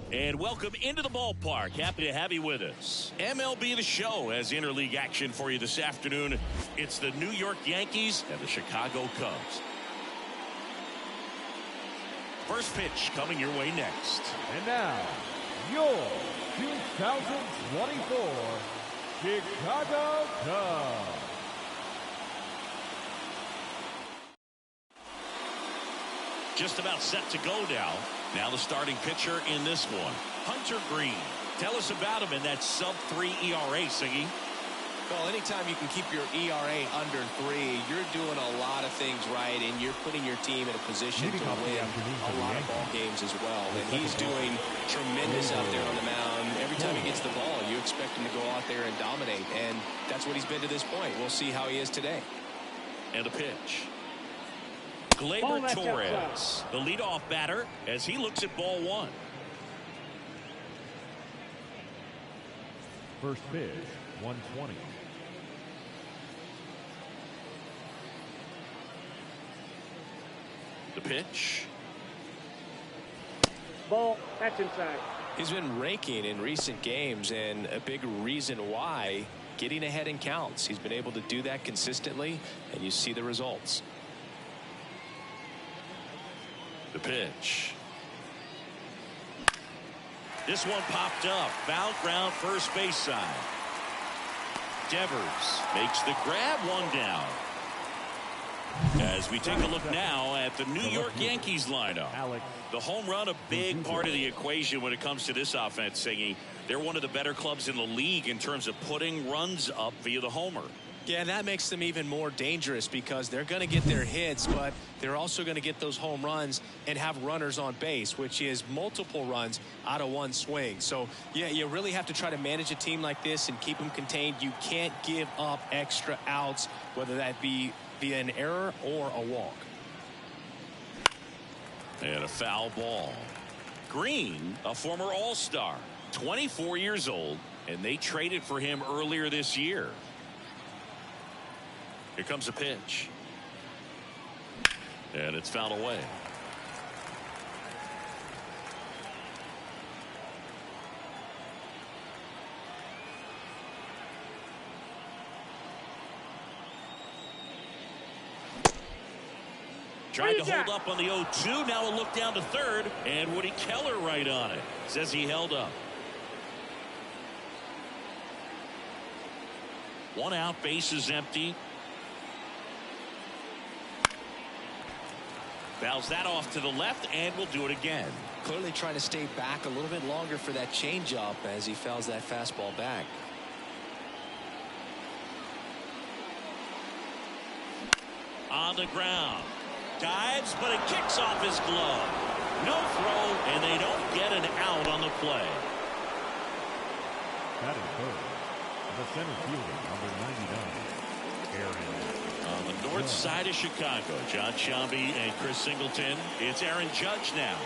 And welcome into the ballpark. Happy to have you with us. MLB The Show has interleague action for you this afternoon. It's the New York Yankees and the Chicago Cubs. First pitch coming your way next. And now, your 2024 Chicago Cubs. Just about set to go now. Now the starting pitcher in this one, Hunter Green. Tell us about him in that sub-3 ERA, Siggy. Well, anytime you can keep your ERA under 3, you're doing a lot of things right, and you're putting your team in a position to win a lot of ball games as well. And he's doing tremendous out there on the mound. Every time he gets the ball, you expect him to go out there and dominate, and that's what he's been to this point. We'll see how he is today. And a pitch. Gleyber Torres, the leadoff batter, as he looks at ball one. First pitch, 120. The pitch. Ball, that's inside. He's been raking in recent games, and a big reason why, getting ahead in counts. He's been able to do that consistently, and you see the results. The pitch. This one popped up. Foul ground, first base side. Devers makes the grab, one down. As we take a look now at the New York Yankees lineup. The home run, a big part of the equation when it comes to this offense, Siggy. They're one of the better clubs in the league in terms of putting runs up via the homer. Yeah, and that makes them even more dangerous because they're going to get their hits, but they're also going to get those home runs and have runners on base, which is multiple runs out of one swing. So, yeah, you really have to try to manage a team like this and keep them contained. You can't give up extra outs, whether that be via an error or a walk. And a foul ball. Green, a former All-Star, 24 years old, and they traded for him earlier this year. Here comes a pitch. And it's fouled away. Tried to hold up on the 0-2. Now a look down to third. And Woody Keller right on it. Says he held up. One out, base is empty. Fouls that off to the left, and will do it again. Clearly trying to stay back a little bit longer for that changeup as he fouls that fastball back. On the ground. Dives, but it kicks off his glove. No throw, and they don't get an out on the play. Batting third, the center fielder, number 99, Aaron. On the north side of Chicago, John Sciambi and Chris Singleton. It's Aaron Judge now.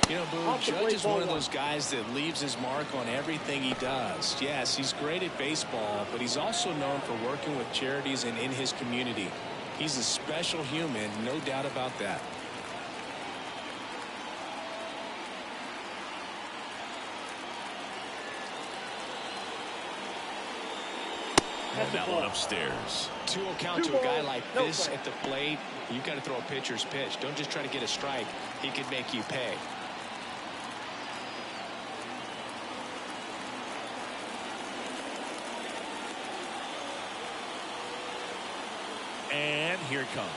You know, Boo, Judge is one of those guys that leaves his mark on everything he does. Yes, he's great at baseball, but he's also known for working with charities and in his community. He's a special human, no doubt about that. And that one upstairs. 2-0 count to a guy like this at the plate. You've got to throw a pitcher's pitch. Don't just try to get a strike. He could make you pay. And here it comes.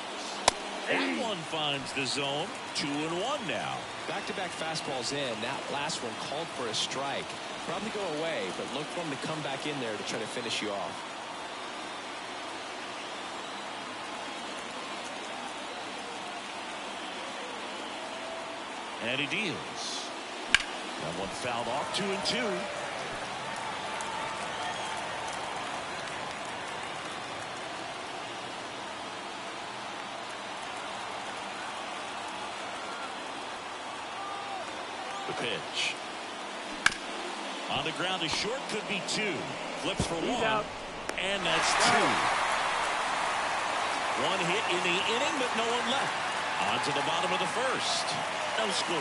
That one finds the zone. 2-1 now. Back-to-back fastballs in. That last one called for a strike. Probably go away, but look for him to come back in there to try to finish you off. And he deals. That one fouled off. 2-2. The pitch. On the ground to short, could be two. Flips for one. Out. And that's two. One hit in the inning, but no one left. On to the bottom of the first. No score.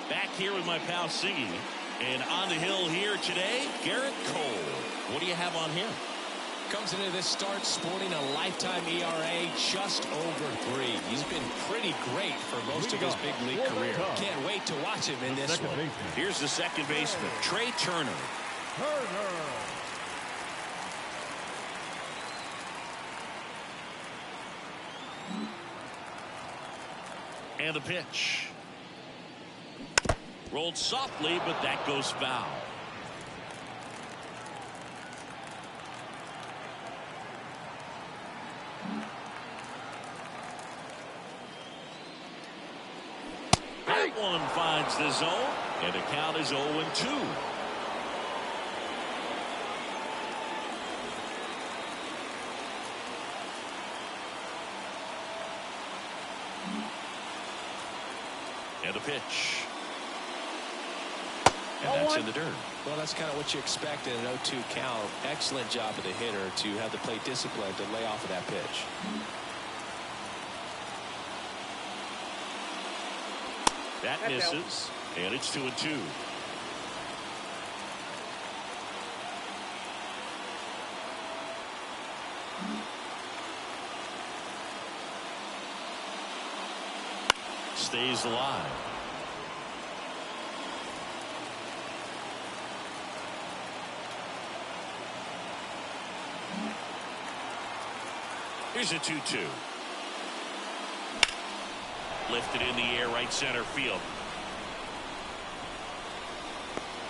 Back here with my pal Siggy. And on the hill here today, Garrett Cole. What do you have on him? Comes into this start sporting a lifetime ERA just over 3. He's been pretty great for most of his big league career. Can't wait to watch him in this one. Here's the second baseman, Trey Turner. And the pitch. Rolled softly, but that goes foul. That one finds the zone, and the count is 0-2. And the pitch. And that's in the dirt. Well, that's kind of what you expect in an 0-2 count. Excellent job of the hitter to have the plate discipline to lay off of that pitch. That misses, and it's 2-2. Stays alive. Here's a 2-2. Lifted in the air, right center field.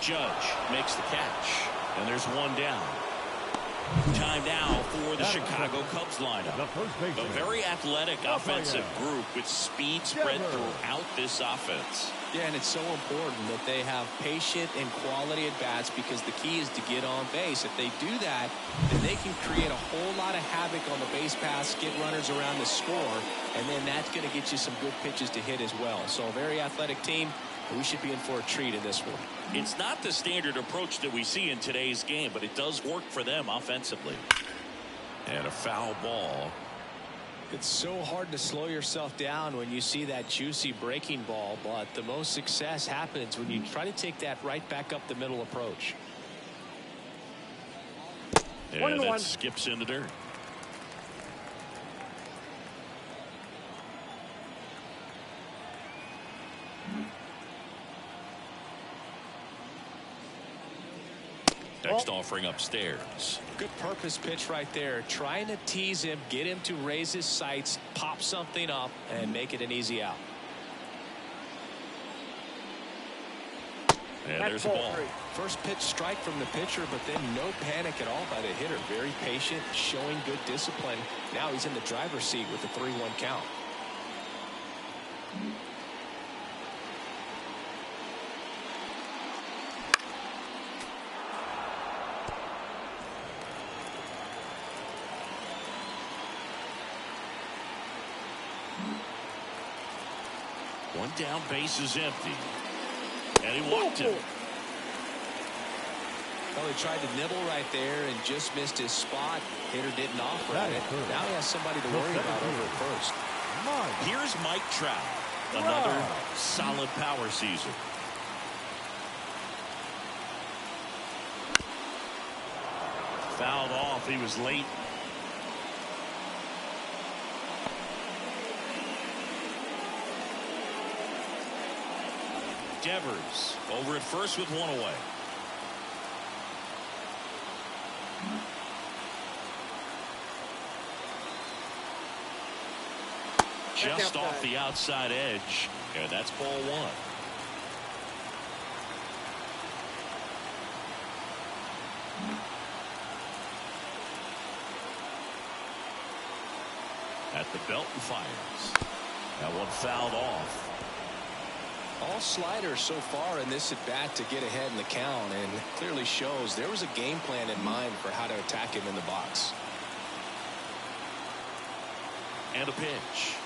Judge makes the catch, and there's one down. Time now for the Chicago Cubs lineup. A very athletic offensive group with speed spread throughout this offense. Yeah, and it's so important that they have patient and quality at bats, because the key is to get on base. If they do that, then they can create a whole lot of havoc on the base pass, get runners around the score, and then that's going to get you some good pitches to hit as well. So a very athletic team. We should be in for a treat in this one. It's not the standard approach that we see in today's game, but it does work for them offensively. And a foul ball. It's so hard to slow yourself down when you see that juicy breaking ball, but the most success happens when you try to take that right back up the middle approach. And that skips in the dirt. Next offering upstairs. Good purpose pitch right there. Trying to tease him, get him to raise his sights, pop something up, and make it an easy out. And there's a ball. First pitch strike from the pitcher, but then no panic at all by the hitter. Very patient, showing good discipline. Now he's in the driver's seat with a 3-1 count. One down, base is empty. And he walked him. Well, he tried to nibble right there and just missed his spot. Hitter didn't offer it. Now he has somebody to worry about over at first. Here's Mike Trout. Another solid power season. Fouled off. He was late. Devers over at first with one away. Just off the outside edge, and that's ball 1. At the belt and fires. That one fouled off. All sliders so far in this at bat to get ahead in the count, and clearly shows there was a game plan in mind for how to attack him in the box. And a pitch.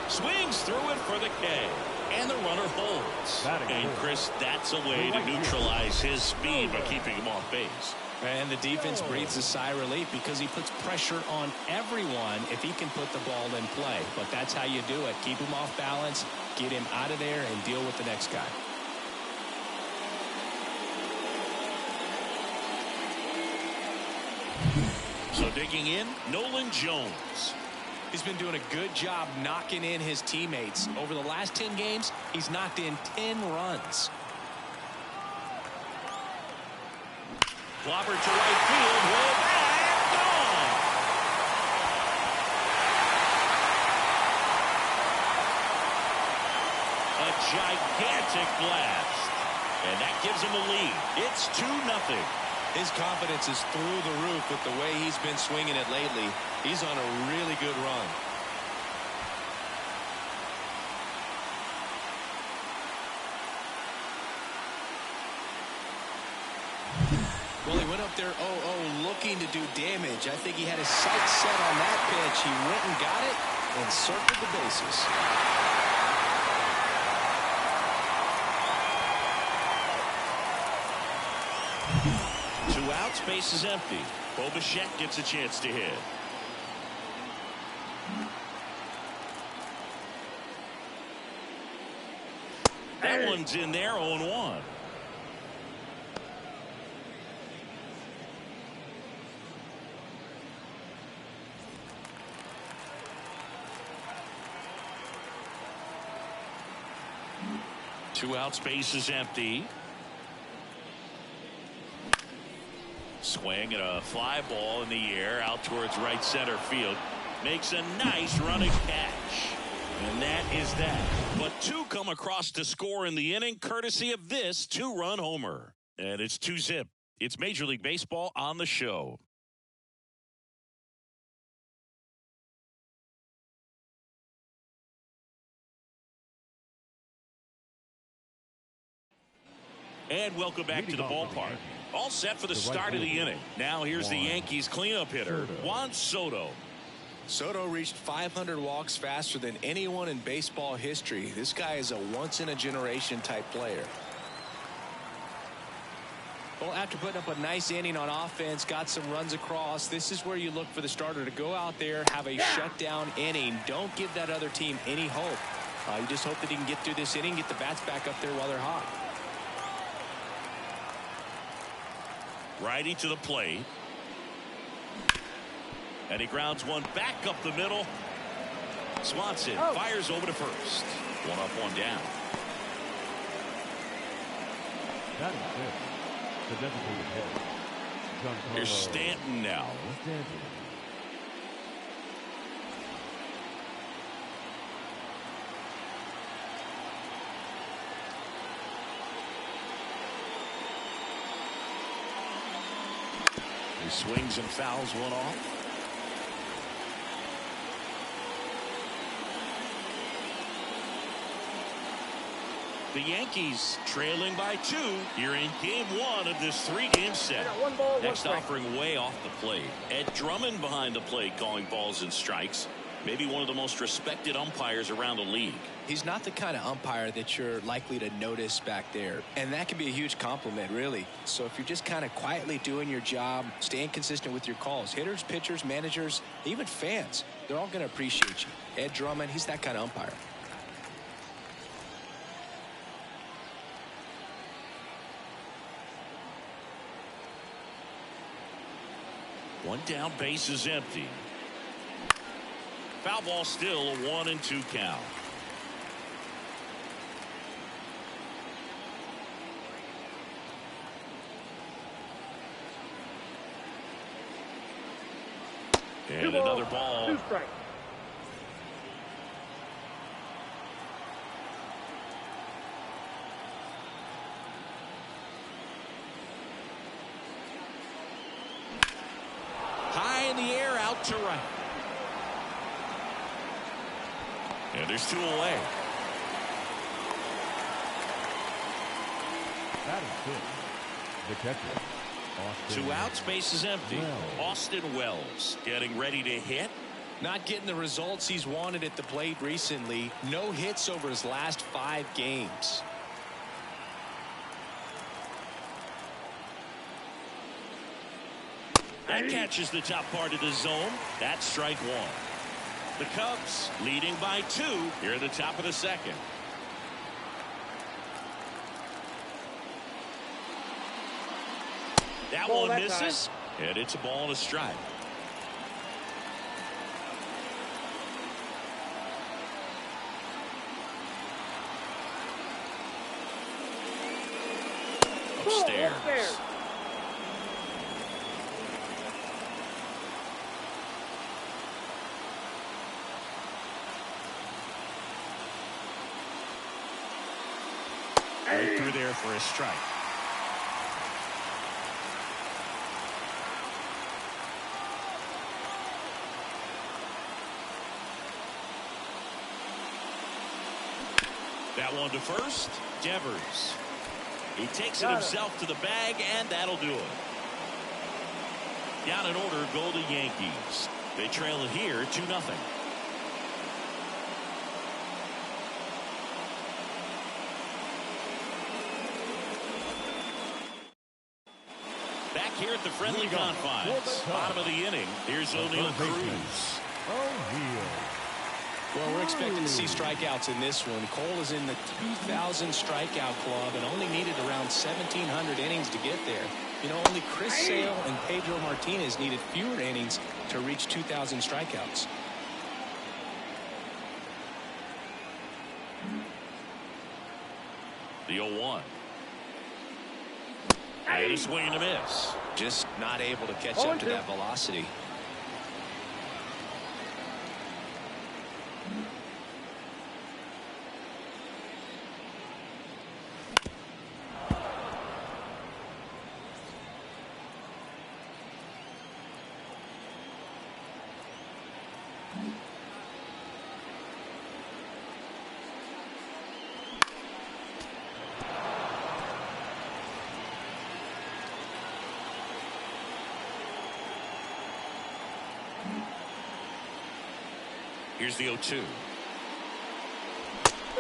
Swings through it for the K. And the runner holds. And Chris, that's a way to neutralize his speed by keeping him off base. And the defense breathes a sigh of relief because he puts pressure on everyone if he can put the ball in play. But that's how you do it. Keep him off balance, get him out of there, and deal with the next guy. So digging in, Nolan Jones. He's been doing a good job knocking in his teammates. Over the last 10 games, he's knocked in 10 runs. Clobber to right field, way back, gone. A gigantic blast. And that gives him a lead. It's 2-0. His confidence is through the roof with the way he's been swinging it lately. He's on a really good run. Well, he went up there 0-0 looking to do damage. I think he had his sights set on that pitch. He went and got it and circled the bases. 2 outs, base is empty. Bo Bichette gets a chance to hit. That one's in there, 0-1. Two outs, base is empty. Swing and a fly ball in the air out towards right center field. Makes a nice running catch. And that is that. But 2 come across to score in the inning courtesy of this 2-run homer. And it's 2-zip. It's Major League Baseball on the show. And welcome back to the ballpark. All set for the start of the inning. Now here's the Yankees cleanup hitter, Juan Soto. Soto reached 500 walks faster than anyone in baseball history. This guy is a once-in-a-generation type player. Well, after putting up a nice inning on offense, got some runs across, this is where you look for the starter to go out there, have a shutdown inning. Don't give that other team any hope. You just hope that he can get through this inning, get the bats back up there while they're hot. Righty to the plate. And he grounds one back up the middle. Swanson fires over to first. 1 up, 1 down. That is it. The designated hitter. Here's Stanton now. He swings and fouls one off. The Yankees trailing by 2 here in game 1 of this 3-game set. Next offering way off the plate. Ed Drummond behind the plate calling balls and strikes. Maybe one of the most respected umpires around the league. He's not the kind of umpire that you're likely to notice back there. And that can be a huge compliment, really. So if you're just kind of quietly doing your job, staying consistent with your calls, hitters, pitchers, managers, even fans, they're all going to appreciate you. Ed Drummond, he's that kind of umpire. One down, base is empty. Foul ball still, a 1-2 count. And another ball. 2 strikes. High in the air, out to right. And there's 2 away. That is it. The catcher, Two outs, base is empty. Austin Wells getting ready to hit. Not getting the results he's wanted at the plate recently. No hits over his last 5 games. That catches the top part of the zone. That's strike 1. The Cubs leading by 2 here at the top of the second. That one misses, and it's a ball and a strike. Upstairs. Right through there for a strike. That one to first. Devers. He takes it himself to the bag, and that'll do it. Down in order go the Yankees. They trail it here 2-0. Back here at the friendly confines. Bottom of the inning. Here's O'Neill Cruz. Well, we're expecting to see strikeouts in this one. Cole is in the 2,000 strikeout club and only needed around 1,700 innings to get there. You know, only Chris Sale and Pedro Martinez needed fewer innings to reach 2,000 strikeouts. The 0-1. And a swing and a miss. Just not able to catch up to that velocity. Here's the 0-2.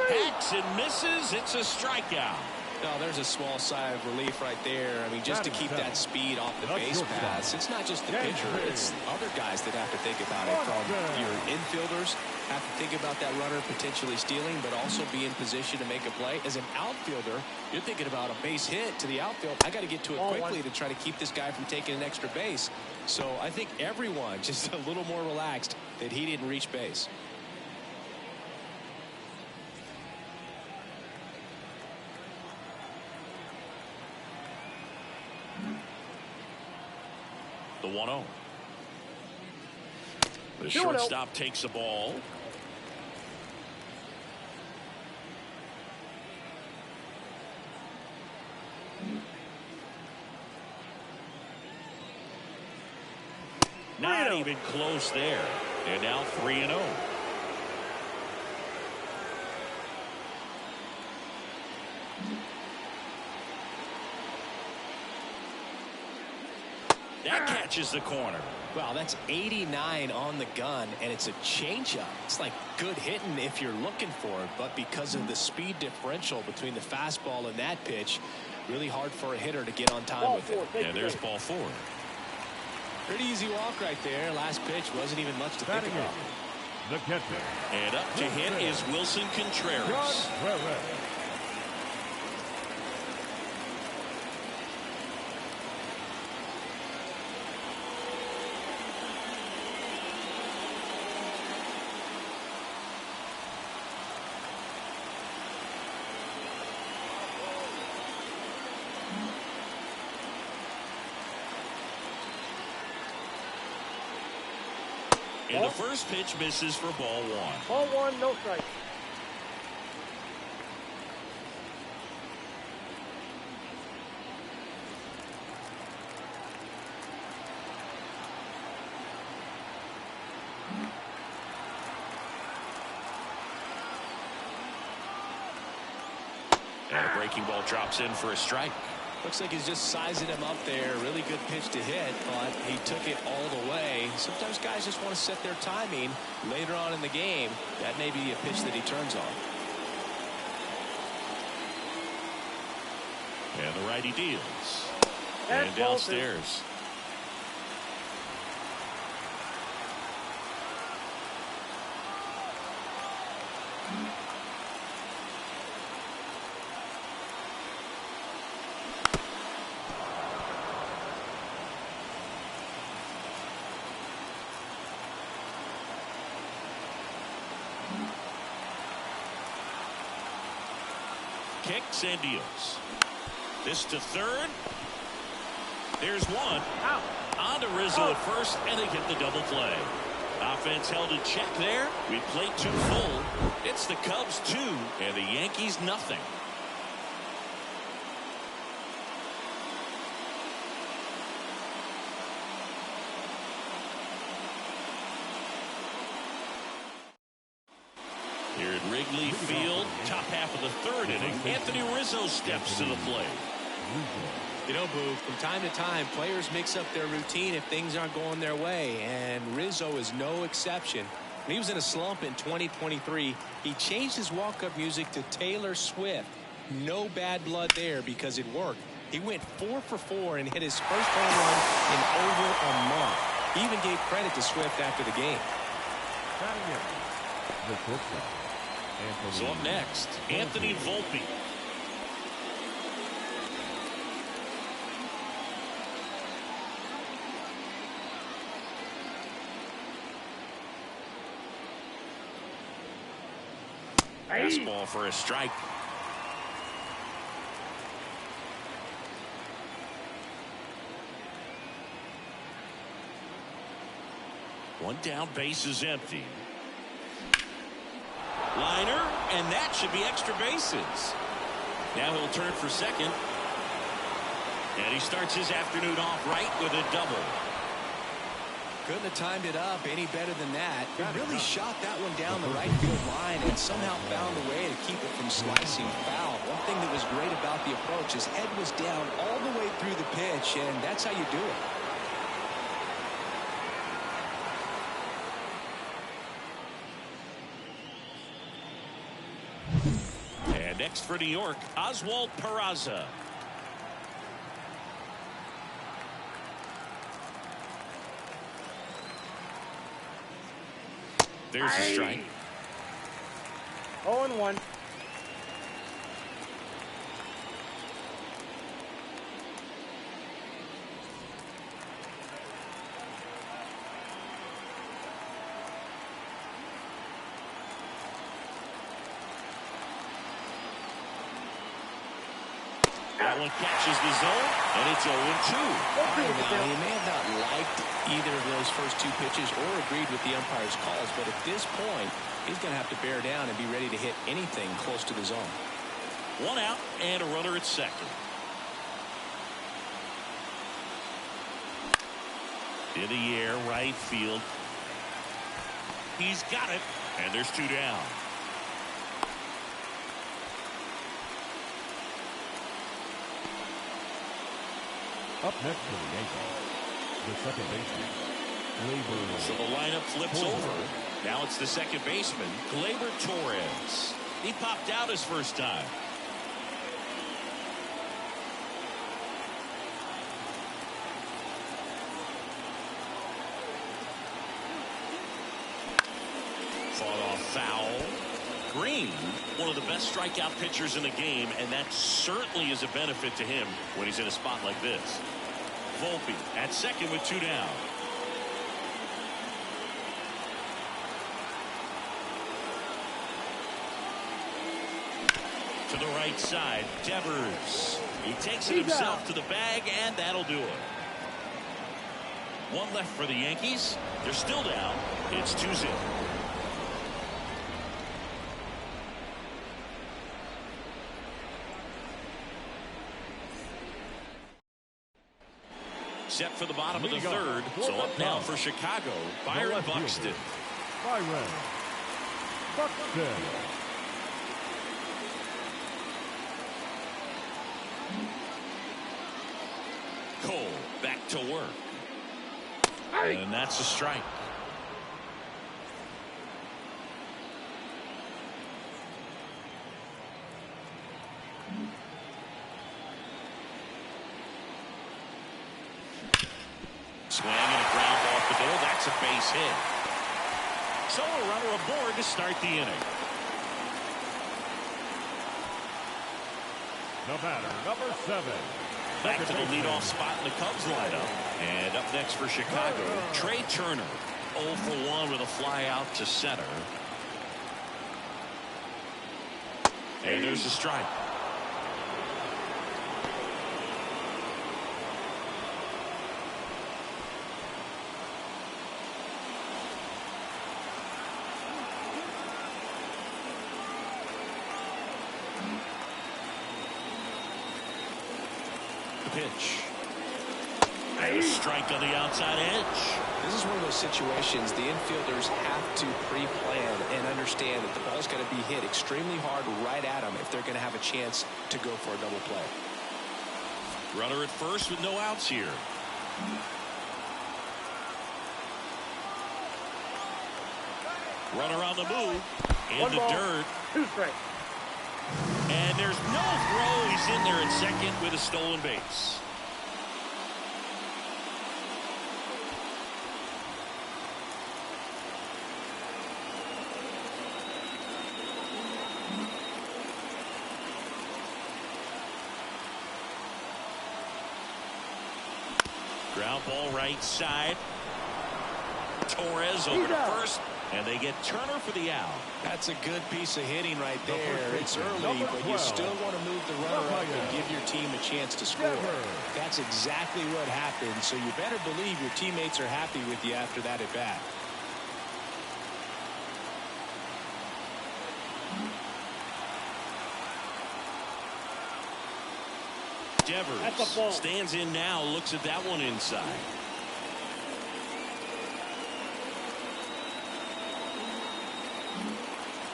Hacks and misses. It's a strikeout. No, there's a small sigh of relief right there. I mean, just to keep that speed off the base paths. It's not just the pitcher. It's other guys that have to think about it. From your infielders have to think about that runner potentially stealing, but also be in position to make a play. As an outfielder, you're thinking about a base hit to the outfield. I got to get to it quickly to try to keep this guy from taking an extra base. So I think everyone just a little more relaxed that he didn't reach base. The 1-0. The shortstop takes the ball. Not even close there. And now 3-0. That catches the corner. Wow, that's 89 on the gun, and it's a changeup. It's like good hitting if you're looking for it, but because of the speed differential between the fastball and that pitch, really hard for a hitter to get on time with it. And there's ball 4. Pretty easy walk right there. Last pitch wasn't even much to think about. The catcher. And up to hit is Wilson Contreras. And the first pitch misses for ball 1. Ball 1, no strike. And a breaking ball drops in for a strike. Looks like he's just sizing him up there. Really good pitch to hit, but he took it all the way. Sometimes guys just want to set their timing later on in the game. That may be a pitch that he turns on. And the righty deals. And downstairs. Kicks and deals. This to third. There's one. Out. On to Rizzo at first, and they get the double play. Offense held in check there. We played 2 full. It's the Cubs 2, and the Yankees nothing. Here at Wrigley Field, top half of the third inning, Anthony Rizzo steps to the plate. You know, Boo, from time to time, players mix up their routine if things aren't going their way, and Rizzo is no exception. When he was in a slump in 2023, he changed his walk-up music to Taylor Swift. No bad blood there because it worked. He went 4 for 4 and hit his first home run in over a month. He even gave credit to Swift after the game. So up next, Anthony Volpe. Fastball for a strike. One down, base is empty. Liner, and that should be extra bases. Now he'll turn for second. And he starts his afternoon off right with a double. Couldn't have timed it up any better than that. He really shot that one down the right field line and somehow found a way to keep it from slicing foul. One thing that was great about the approach, his head was down all the way through the pitch, and that's how you do it. And next for New York, Oswald Peraza. There's a strike. 0-1. That one catches the zone, and it's 0-2. Now, he may have not liked either of those first 2 pitches or agreed with the umpire's calls, but at this point, he's going to have to bear down and be ready to hit anything close to the zone. 1 out and a runner at second. In the air, right field. He's got it, and there's 2 down. Up next for the Yankees, the second baseman, Gleyber. So the lineup flips over. Now it's the second baseman, Gleyber Torres. He popped out his first time. Fought off foul. Green, one of the best strikeout pitchers in the game, and that certainly is a benefit to him when he's in a spot like this. Volpe at second with 2 down. To the right side, Devers. He takes it himself to the bag, and that'll do it. 1 left for the Yankees. They're still down. It's 2-0. Set for the bottom of the third. So up now for Chicago, Byron Buxton. Byron Buxton. Cole back to work. And that's a strike. Swing and a ground ball off the middle. That's a base hit. So a runner aboard to start the inning. The batter, number 7. Back to the leadoff spot in the Cubs lineup. And up next for Chicago, Trey Turner. 0 for 1 with a fly out to center. And there's a strike. Pitch. And a strike on the outside edge. This is one of those situations the infielders have to pre-plan and understand that the ball's going to be hit extremely hard right at them if they're going to have a chance to go for a double play. Runner at first with no outs here. Runner on the move. In the dirt. 2 strikes. And there's no throw. He's in there at second with a stolen base. Ground ball right side. Torres over to first. And they get Turner for the out. That's a good piece of hitting right there. It's early, but you still want to move the runner up and give your team a chance to score. That's exactly what happened, so you better believe your teammates are happy with you after that at bat. Devers stands in now, looks at that one inside.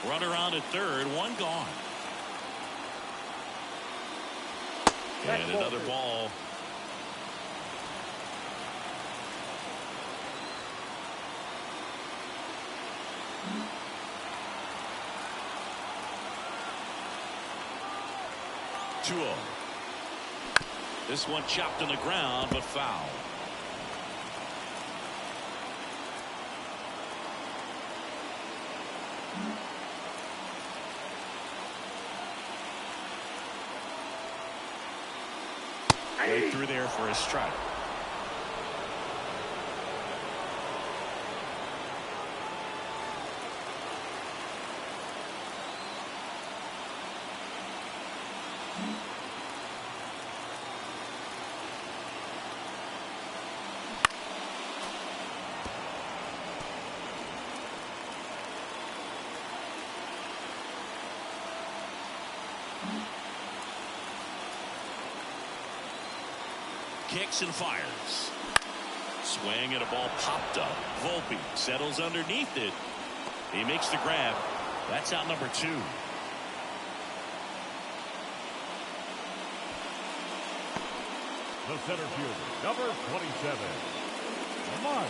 Runner on at third, one gone. And another ball. Two-0. This one chopped on the ground, but foul. Right through there for a strike. Kicks and fires. Swing and a ball popped up. Volpe settles underneath it. He makes the grab. That's out number 2. The center fielder, number 27. Mike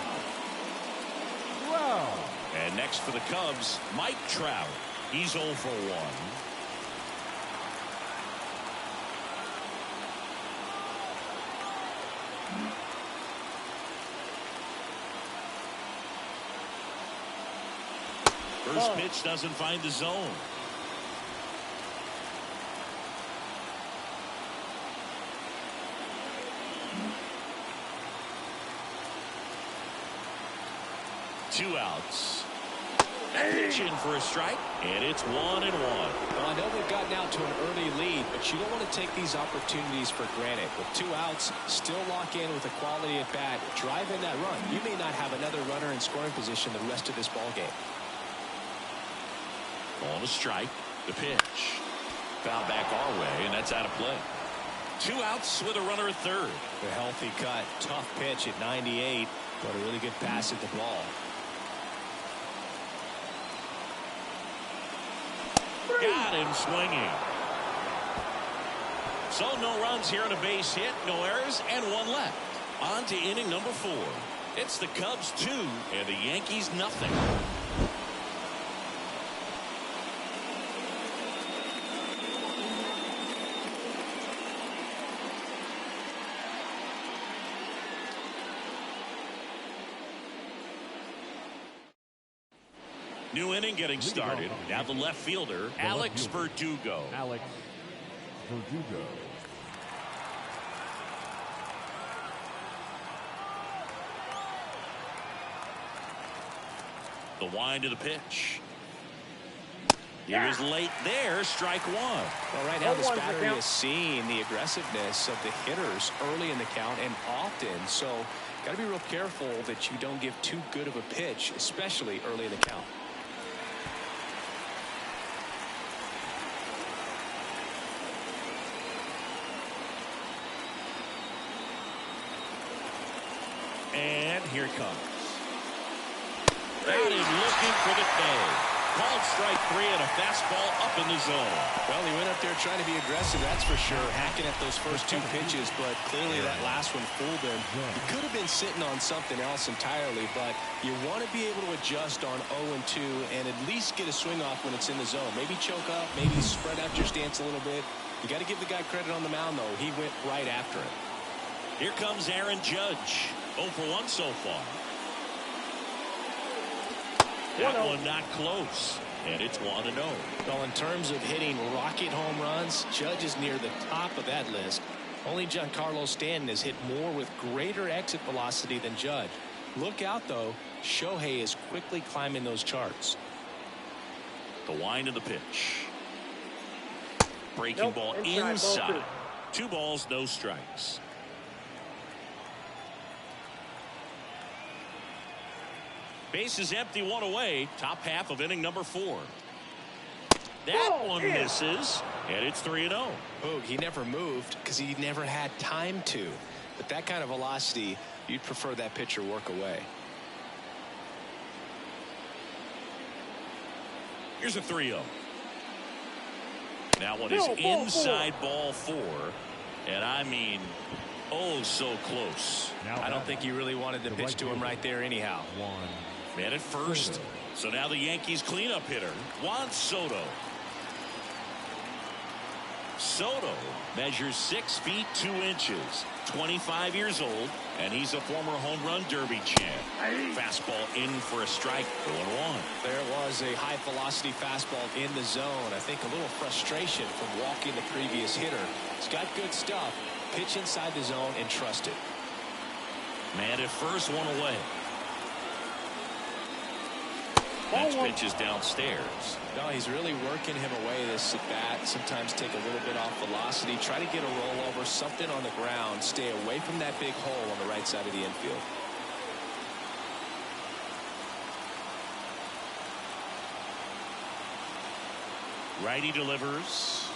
Trout. And next for the Cubs, Mike Trout. He's 0 for 1. First pitch doesn't find the zone. Two outs. Pitch in for a strike, and it's 1-1. Well, I know they've gotten out to an early lead, but you don't want to take these opportunities for granted. With 2 outs, still lock in with a quality at bat, drive in that run. You may not have another runner in scoring position the rest of this ball game. On a strike, the pitch. Foul back our way, and that's out of play. 2 outs with a runner at third. A healthy cut, tough pitch at 98, but a really good pass at the ball. Got him swinging. So no runs here and a base hit, no errors, and one left. On to inning number 4. It's the Cubs 2 and the Yankees nothing. New inning getting started. Now the left fielder, Alex Verdugo. Alex Verdugo. The wind of the pitch. He was late there, strike 1. Well, right now this battery is seeing the aggressiveness of the hitters early in the count and often. So got to be real careful that you don't give too good of a pitch, especially early in the count. And here it comes. Out and looking for the K. Called strike 3 and a fastball up in the zone. Well, he went up there trying to be aggressive, that's for sure, hacking at those first 2 pitches, but clearly that last one fooled him. He could have been sitting on something else entirely, but you want to be able to adjust on 0-2 and at least get a swing off when it's in the zone. Maybe choke up, maybe spread out your stance a little bit. You got to give the guy credit on the mound, though. He went right after it. Here comes Aaron Judge. 0 for 1 so far. That one not close. And it's 1-0. Well, in terms of hitting rocket home runs, Judge is near the top of that list. Only Giancarlo Stanton has hit more with greater exit velocity than Judge. Look out, though. Shohei is quickly climbing those charts. The wind of the pitch. Breaking ball inside. 2 balls, no strikes. Base is empty, 1 away. Top half of inning number 4. That one misses, and it's 3-0. Oh, he never moved because he never had time to. But that kind of velocity, you'd prefer that pitcher work away. Here's a 3-0. That one is inside ball 4. And I mean, oh, so close. I don't think you really wanted to pitch to him right there anyhow. Man at first. So now the Yankees cleanup hitter, Juan Soto. Soto measures 6 feet 2 inches, 25 years old, and he's a former home run derby champ. Fastball in for a strike, 0-1. There was a high velocity fastball in the zone. I think a little frustration from walking the previous hitter. He's got good stuff. Pitch inside the zone and trust it. Man at first, 1 away. Next pitch is downstairs. No, he's really working him away this at bat. Sometimes take a little bit off velocity. Try to get a rollover, something on the ground. Stay away from that big hole on the right side of the infield. Righty delivers.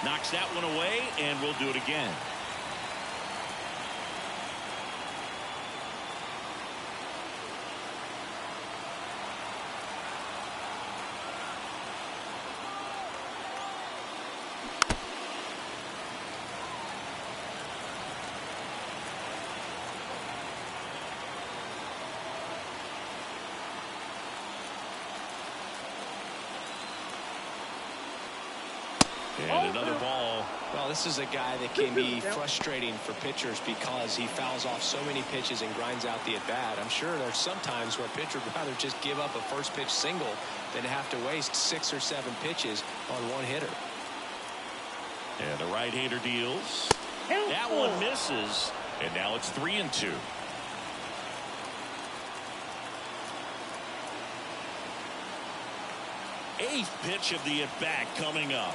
Knocks that one away, and we'll do it again. And another ball. Well, this is a guy that can be frustrating for pitchers because he fouls off so many pitches and grinds out the at-bat. I'm sure there's some times where a pitcher would rather just give up a first pitch single than to have to waste 6 or 7 pitches on one hitter. And the right-hander deals. That one misses. And now it's 3-2. Eighth pitch of the at-bat coming up.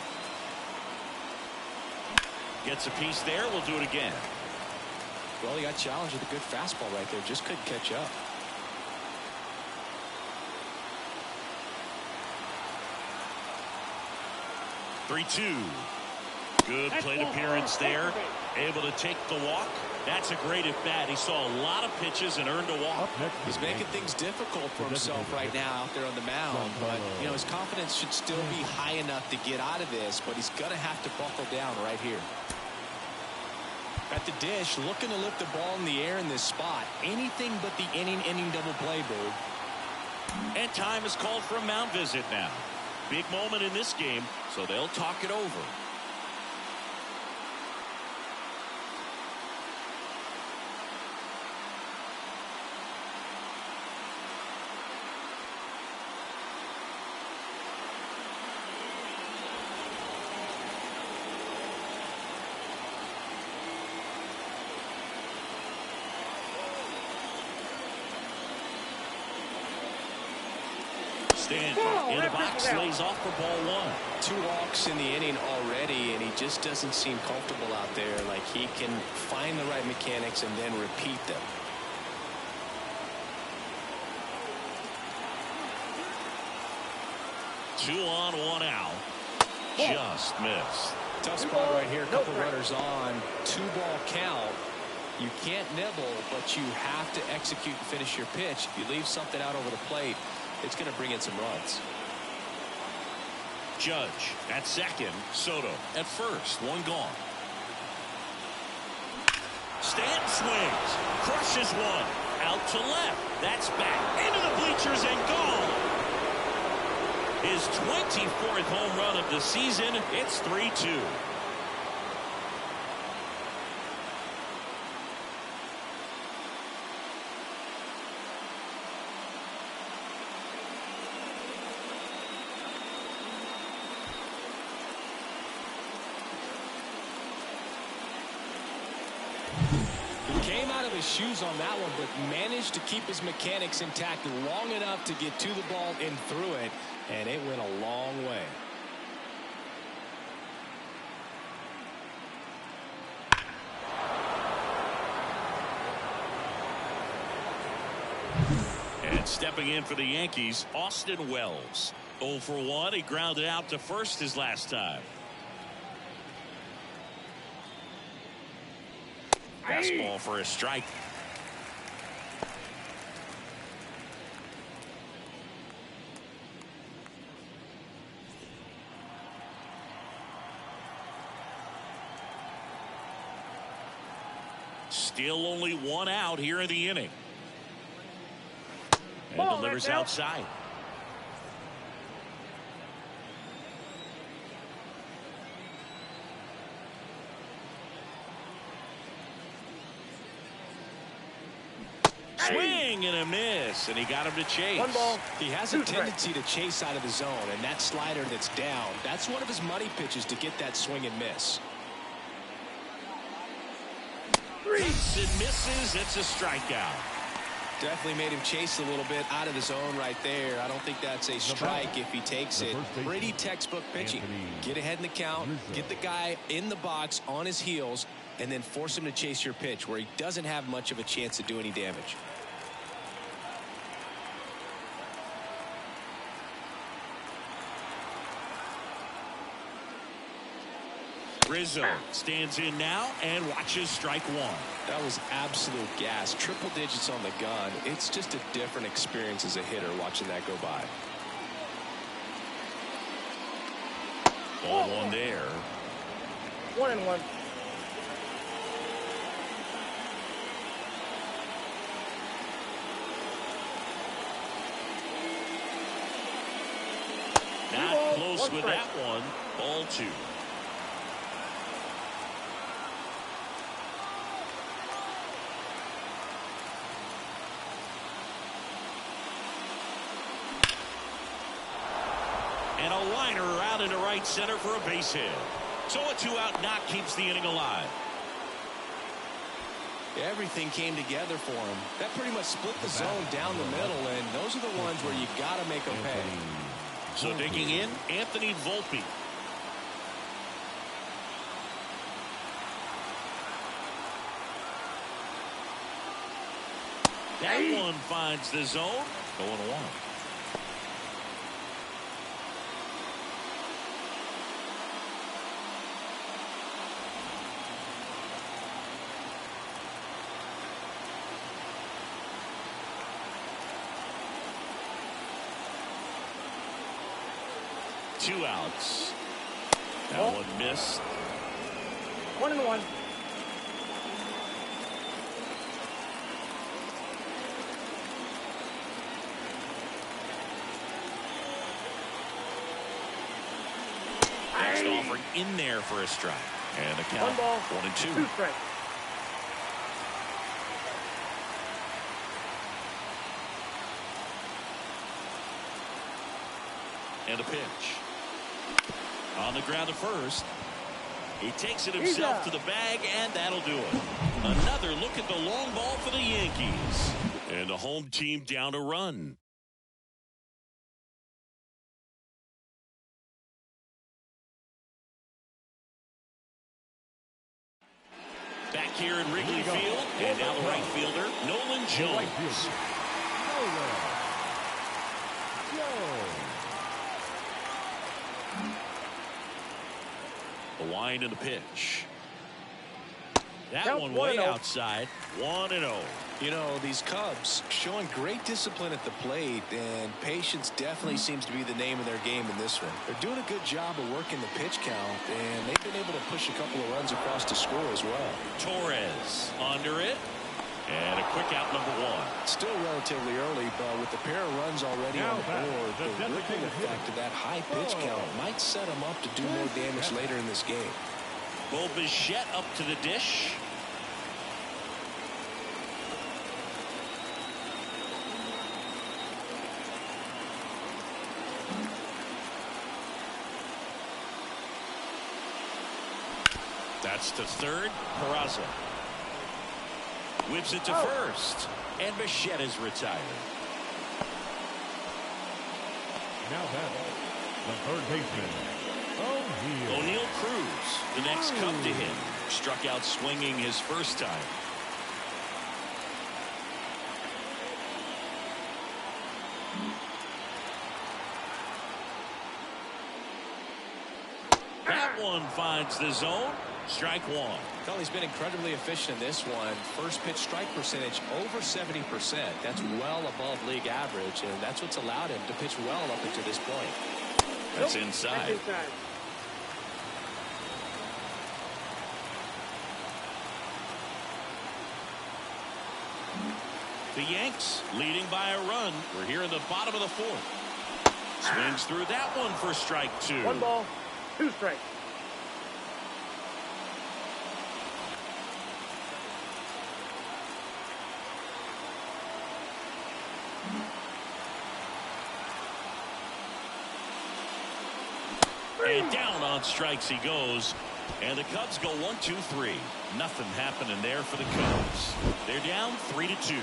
Gets a piece there. We'll do it again. Well, he got challenged with a good fastball right there. Just couldn't catch up. Good plate appearance there. Able to take the walk. That's a great at bat. He saw a lot of pitches and earned a walk. He's making things difficult for himself right now out there on the mound. But, you know, his confidence should still be high enough to get out of this. But he's going to have to buckle down right here. At the dish, looking to lift the ball in the air in this spot. Anything but the inning double play, Boog. And time is called for a mound visit now. Big moment in this game, so they'll talk it over. In the box, lays off for ball one. 2 walks in the inning already, and he just doesn't seem comfortable out there. Like he can find the right mechanics and then repeat them. Two on, 1 out. Just missed. Tough spot right here. A couple runners on. 2-ball count. You can't nibble, but you have to execute and finish your pitch. If you leave something out over the plate, it's going to bring in some runs. Judge at second. Soto at first. 1 gone. Stanton swings. Crushes 1. Out to left. That's back into the bleachers and gone. His 24th home run of the season. It's 3-2. Shoes on that one, but managed to keep his mechanics intact long enough to get to the ball and through it, and it went a long way. And stepping in for the Yankees, Austin Wells. 0 for 1. He grounded out to first his last time. Fastball for a strike. Still only 1 out here in the inning. And delivers outside. Swing and a miss, and he got him to chase. 1 ball. He has a tendency to chase out of the zone, and that slider that's down, that's one of his money pitches to get that swing and miss. Hits and misses. It's a strikeout. Definitely made him chase a little bit out of the zone right there. I don't think that's a strike if he takes it. Pretty textbook pitching. Get ahead in the count, get the guy in the box on his heels, and then force him to chase your pitch where he doesn't have much of a chance to do any damage. Rizzo stands in now and watches strike 1. That was absolute gas. Triple digits on the gun. It's just a different experience as a hitter watching that go by. Ball 1 there. 1-1. Not close with that one. Ball 2. And a liner out into right center for a base hit. So a 2-out knock keeps the inning alive. Everything came together for him. That pretty much split the zone down the middle, and those are the ones where you got to make them pay. So digging in, Anthony Volpe. That one finds the zone. 0-1. 2 outs. That one missed. 1-1. Next offering in there for a strike. And the count 1-2. 2 strikes. And a pitch. On the ground to first. He takes it himself to the bag, and that'll do it. Another look at the long ball for the Yankees. And the home team down a run. Back here in Wrigley Field, and now the right fielder, Nolan Jones. The wind and the pitch. That one way outside. 1-0. You know, these Cubs showing great discipline at the plate, and patience definitely seems to be the name of their game in this one. They're doing a good job of working the pitch count, and they've been able to push a couple of runs across the score as well. Torres under it. And a quick out, number 1. Still relatively early, but with the pair of runs already on the board, the ripple effect of that high pitch count might set them up to do more damage later in this game. Bo Bichette up to the dish. That's to third. Peraza whips it to first, and Bichette is retired. Now that the third baseman, O'Neal Cruz, the next Cub to hit, struck out swinging his first time. That one finds the zone. Strike 1. Well, he's been incredibly efficient in this one. First pitch strike percentage over 70%. That's well above league average, and that's what's allowed him to pitch well up until this point. That's inside. The Yanks leading by a run. We're here in the bottom of the 4th. Swings through that one for strike 2. 1 ball, 2 strikes. And down on strikes he goes. And the Cubs go 1-2-3. Nothing happening there for the Cubs. They're down 3-2.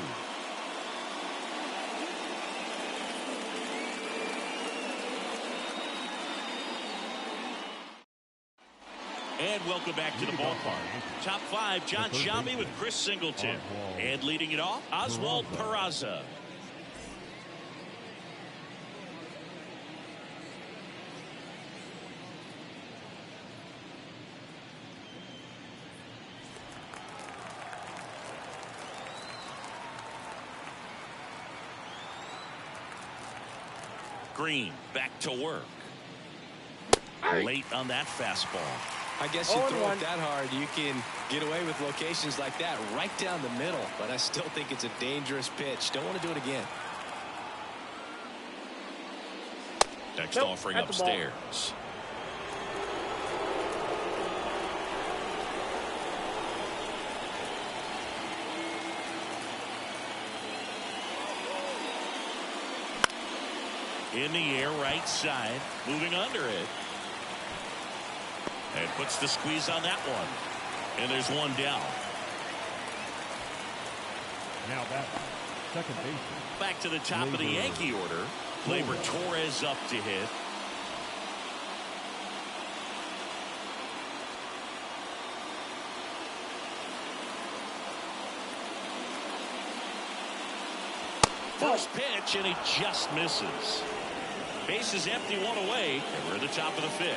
And welcome back to the ballpark. Top 5, John Sciambi with Chris Singleton. And leading it off, Oswald Peraza. Green back to work. Late on that fastball. I guess you throw it that hard, you can get away with locations like that right down the middle, but I still think it's a dangerous pitch. Don't want to do it again. Next offering upstairs. In the air, right side, moving under it. And puts the squeeze on that one. And there's one down. Now that second baseman. Back to the top of the Yankee order. Gleyber Torres up to hit. First pitch, and he just misses. Base is empty, 1 away, and we're at the top of the 5th.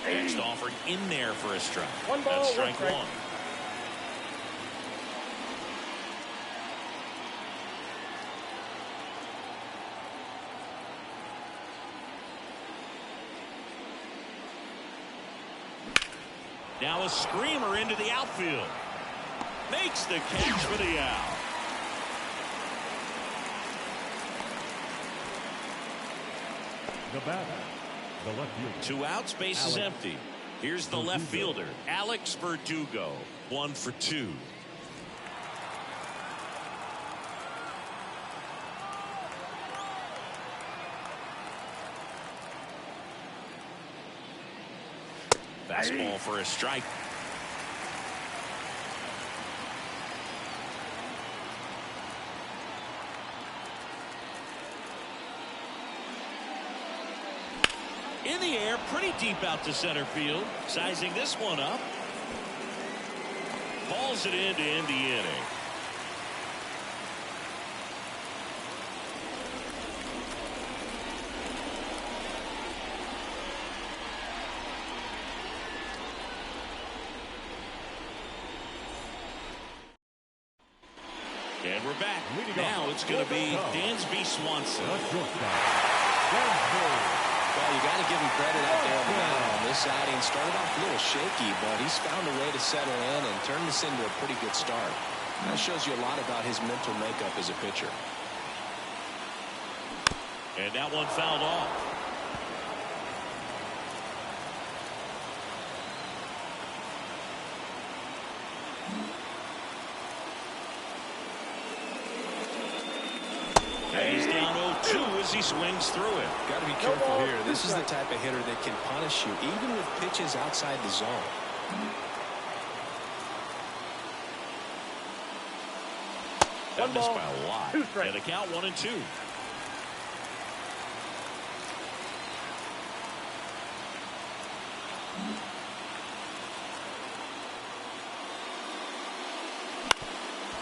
Next offering in there for a strike. One ball, that's strike 1. Now a screamer into the outfield. Makes the catch for the out. The batter, the left fielder. 2 outs, base is empty. Here's the left fielder, Alex Verdugo. 1 for 2. Fastball for a strike. In the air, pretty deep out to center field. Sizing this one up. Hauls it in to end the inning. And we're back. Now it's going to be Dansby Swanson. Well, you got to give him credit out there on the mound on this outing. Started off a little shaky, but he's found a way to settle in and turn this into a pretty good start. That shows you a lot about his mental makeup as a pitcher. And that one fouled off. And he's down 0-2 as he swings through it. Got to be careful here. This is the type of hitter that can punish you even with pitches outside the zone. That missed by a lot. And the count 1-2.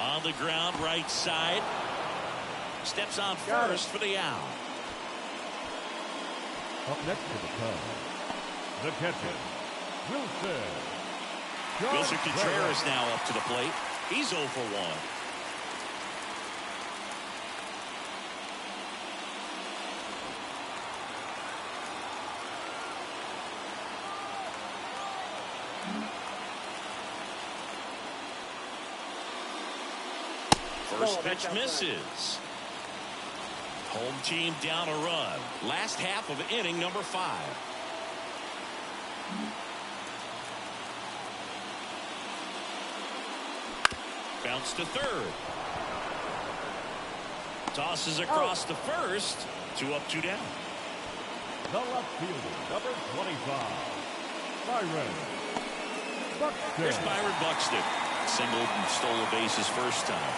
On the ground, right side. Steps on first for the out. Up next to the Cubs, the catcher, Wilson Contreras now up to the plate. He's 0 for 1. First pitch misses. Home team down a run. Last half of inning number 5. Bounce to third. Tosses across to first. 2 up, 2 down. the left fielder, number 25, Byron Buxton. Here's Byron Buxton. Singled and stole a base his first time.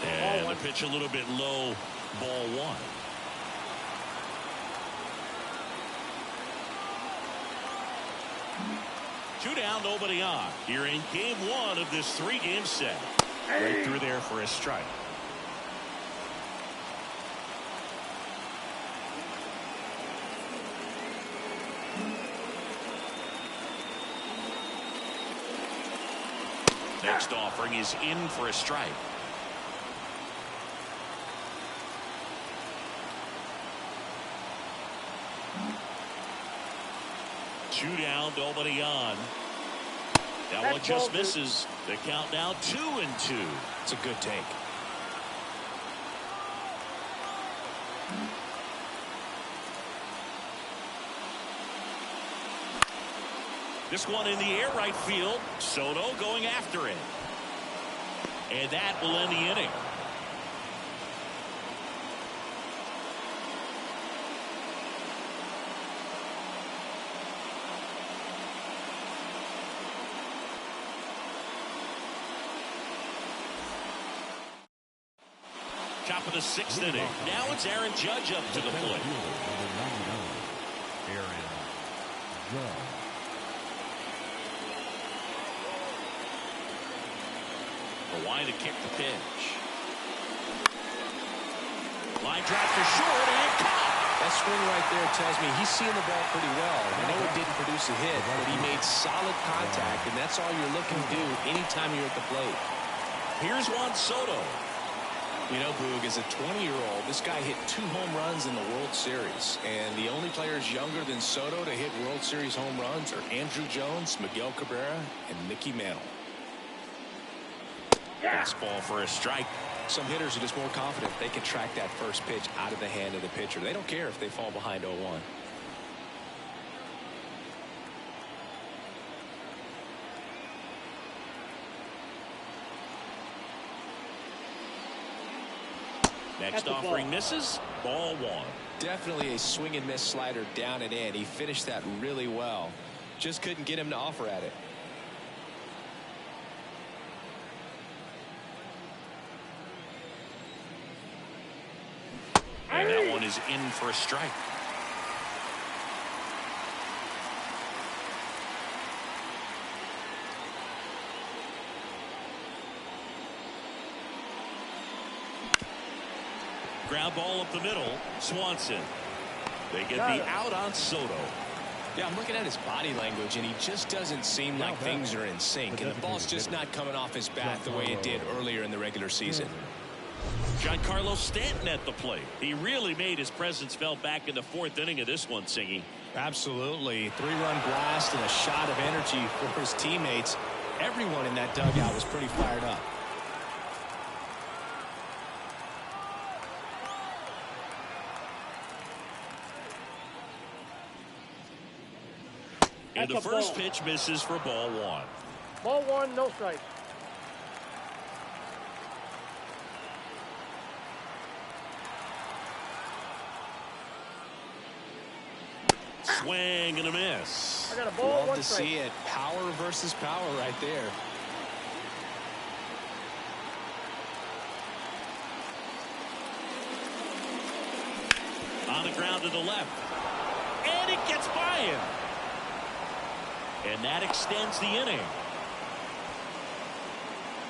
And the pitch a little bit low, ball 1. Two down, nobody on. Here in game 1 of this 3-game set. Right through there for a strike. Next offering is in for a strike. Two down, nobody on. That one just misses. The count now 2-2. It's a good take. This one in the air right field. Soto going after it. And that will end the inning. Top of the 6th inning. Now it's Aaron Judge up to the plate. Aaron Judge. Hawaii to kick the pitch. Line drive for short and caught. That swing right there tells me he's seeing the ball pretty well. I know it didn't produce a hit, but he made solid contact, and that's all you're looking to do anytime you're at the plate. Here's Juan Soto. You know, Boog, as a 20-year-old, this guy hit 2 home runs in the World Series. And the only players younger than Soto to hit World Series home runs are Andrew Jones, Miguel Cabrera, and Mickey Mantle. Fastball for a strike. Some hitters are just more confident they can track that first pitch out of the hand of the pitcher. They don't care if they fall behind 0-1. Next offering misses. Ball 1. Definitely a swing and miss slider down and in. He finished that really well. Just couldn't get him to offer at it. And that one is in for a strike. Ground ball up the middle. Swanson. They get the out on Soto. Yeah, I'm looking at his body language, and he just doesn't seem like things are in sync. And the ball's just not coming off his bat the way it did earlier in the regular season. Giancarlo Stanton at the plate. He really made his presence felt back in the 4th inning of this one, Singy. Absolutely. 3-run blast and a shot of energy for his teammates. Everyone in that dugout was pretty fired up. And the first pitch misses for ball 1. Ball 1, no strike. Swing and a miss. I got a ball, Love 1 to strike. see it. Power versus power right there. On the ground to the left. And it gets by him. And that extends the inning.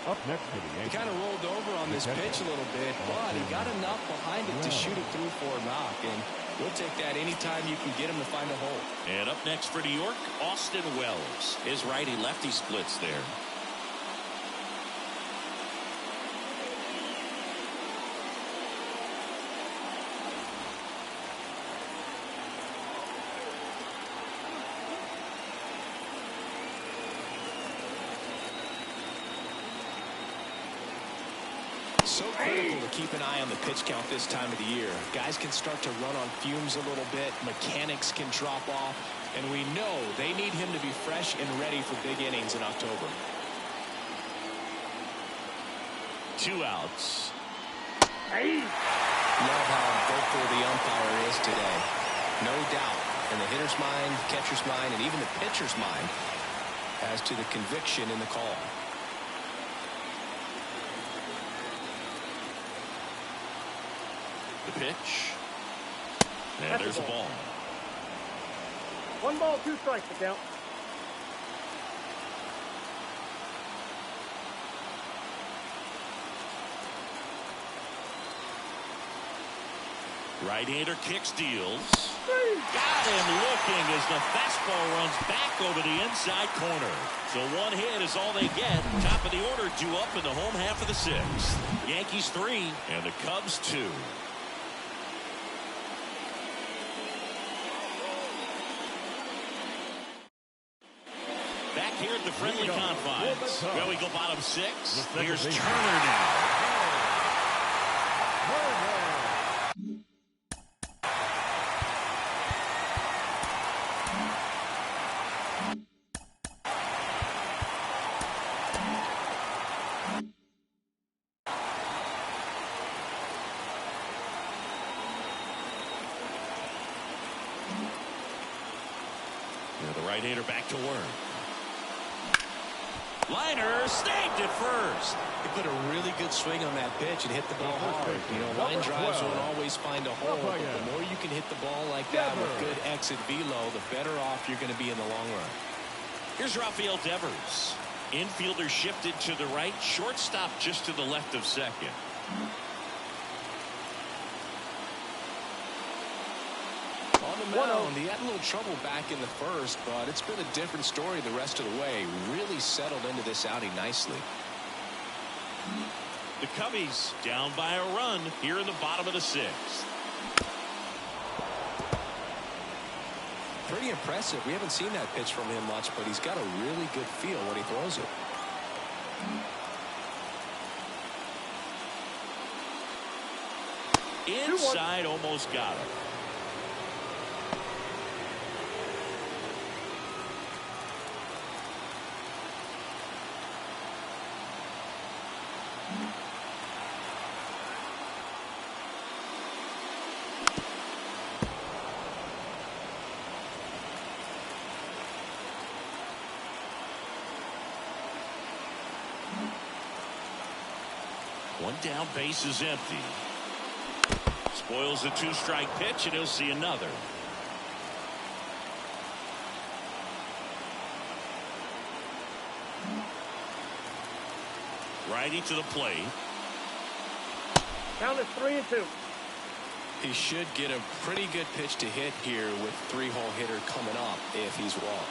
Up next for the He Yankees. kind of rolled over on this pitch a little bit, but he got enough behind it to shoot it through for a knock. And we'll take that anytime you can get him to find a hole. And up next for New York, Austin Wells. His righty-lefty splits there. So critical to keep an eye on the pitch count this time of the year. Guys can start to run on fumes a little bit. Mechanics can drop off. And we know they need him to be fresh and ready for big innings in October. 2 outs. Love how vocal the umpire is today. No doubt in the hitter's mind, catcher's mind, and even the pitcher's mind as to the conviction in the call. The pitch. And there's a ball. 1 ball, 2 strikes to count. Right-hander kicks, deals. Got him looking as the fastball runs back over the inside corner. So 1 hit is all they get. Top of the order due up in the home half of the 6th. Yankees 3 and the Cubs 2. Back here at the friendly confines. Well, we go bottom 6. Here's Turner now. The right-hander back to work. Liner snagged it first. He put a really good swing on that pitch and hit the ball hard. You know, line drives won't always find a hole, but the more you can hit the ball like that with good exit velo, the better off you're going to be in the long run. Here's Rafael Devers. Infielder shifted to the right, shortstop just to the left of second. mound. He had a little trouble back in the first, but it's been a different story the rest of the way. Really settled into this outing nicely. The Cubbies down by a run here in the bottom of the sixth. Pretty impressive. We haven't seen that pitch from him much, but he's got a really good feel when he throws it. Inside, almost got him. One down, base is empty. Spoils the two-strike pitch, and he'll see another. Righty to the plate. Count is 3-2. He should get a pretty good pitch to hit here with three-hole hitter coming up if he's walked.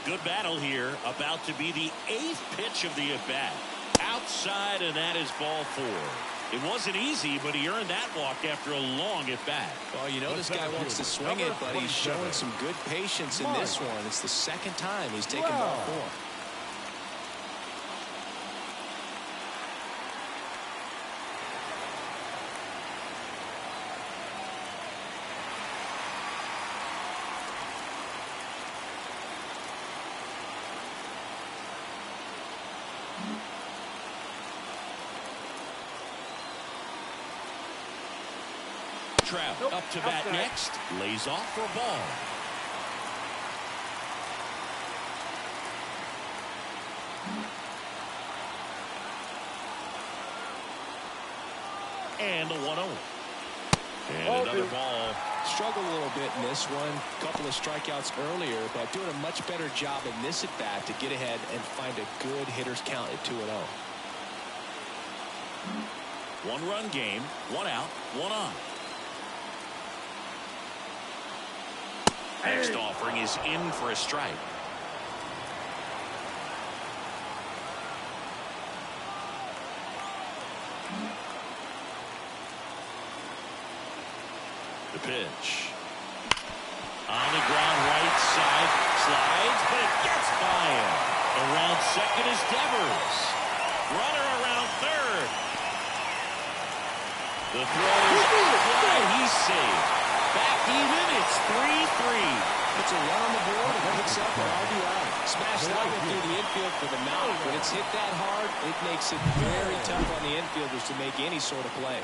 Good battle here. About to be the 8th pitch of the at-bat. Outside, and that is ball 4. It wasn't easy, but he earned that walk after a long at-bat. Well, you know this guy wants to swing it, but he's showing some good patience in this one. It's the second time he's taken ball 4. Trout up to bat next. Lays off for a ball. And the 1-0. And another ball. Struggled a little bit in this one. Couple of strikeouts earlier, but doing a much better job in this at bat to get ahead and find a good hitter's count at 2-0. 1-run game. 1 out, 1 on. Next offering is in for a strike. The pitch. On the ground, right side. Slides, but it gets by him. Around second is Devers. Runner around third. The throw is fly. He's safe. Back even, it's 3-3. Puts a run on the board and picks up an RBI. Smashed that one through the infield for the mount. When it's hit that hard, it makes it very tough on the infielders to make any sort of play.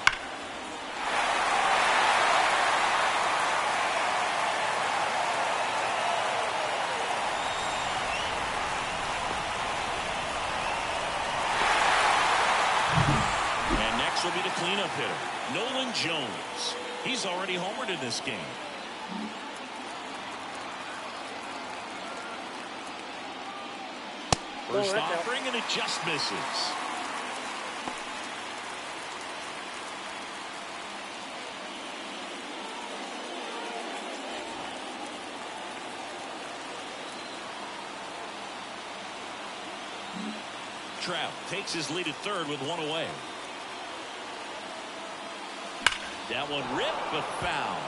And next will be the cleanup hitter, Nolan Jones. He's already homered in this game. First offering, and it just misses. Trout takes his lead at third with 1 away. That one ripped, but foul.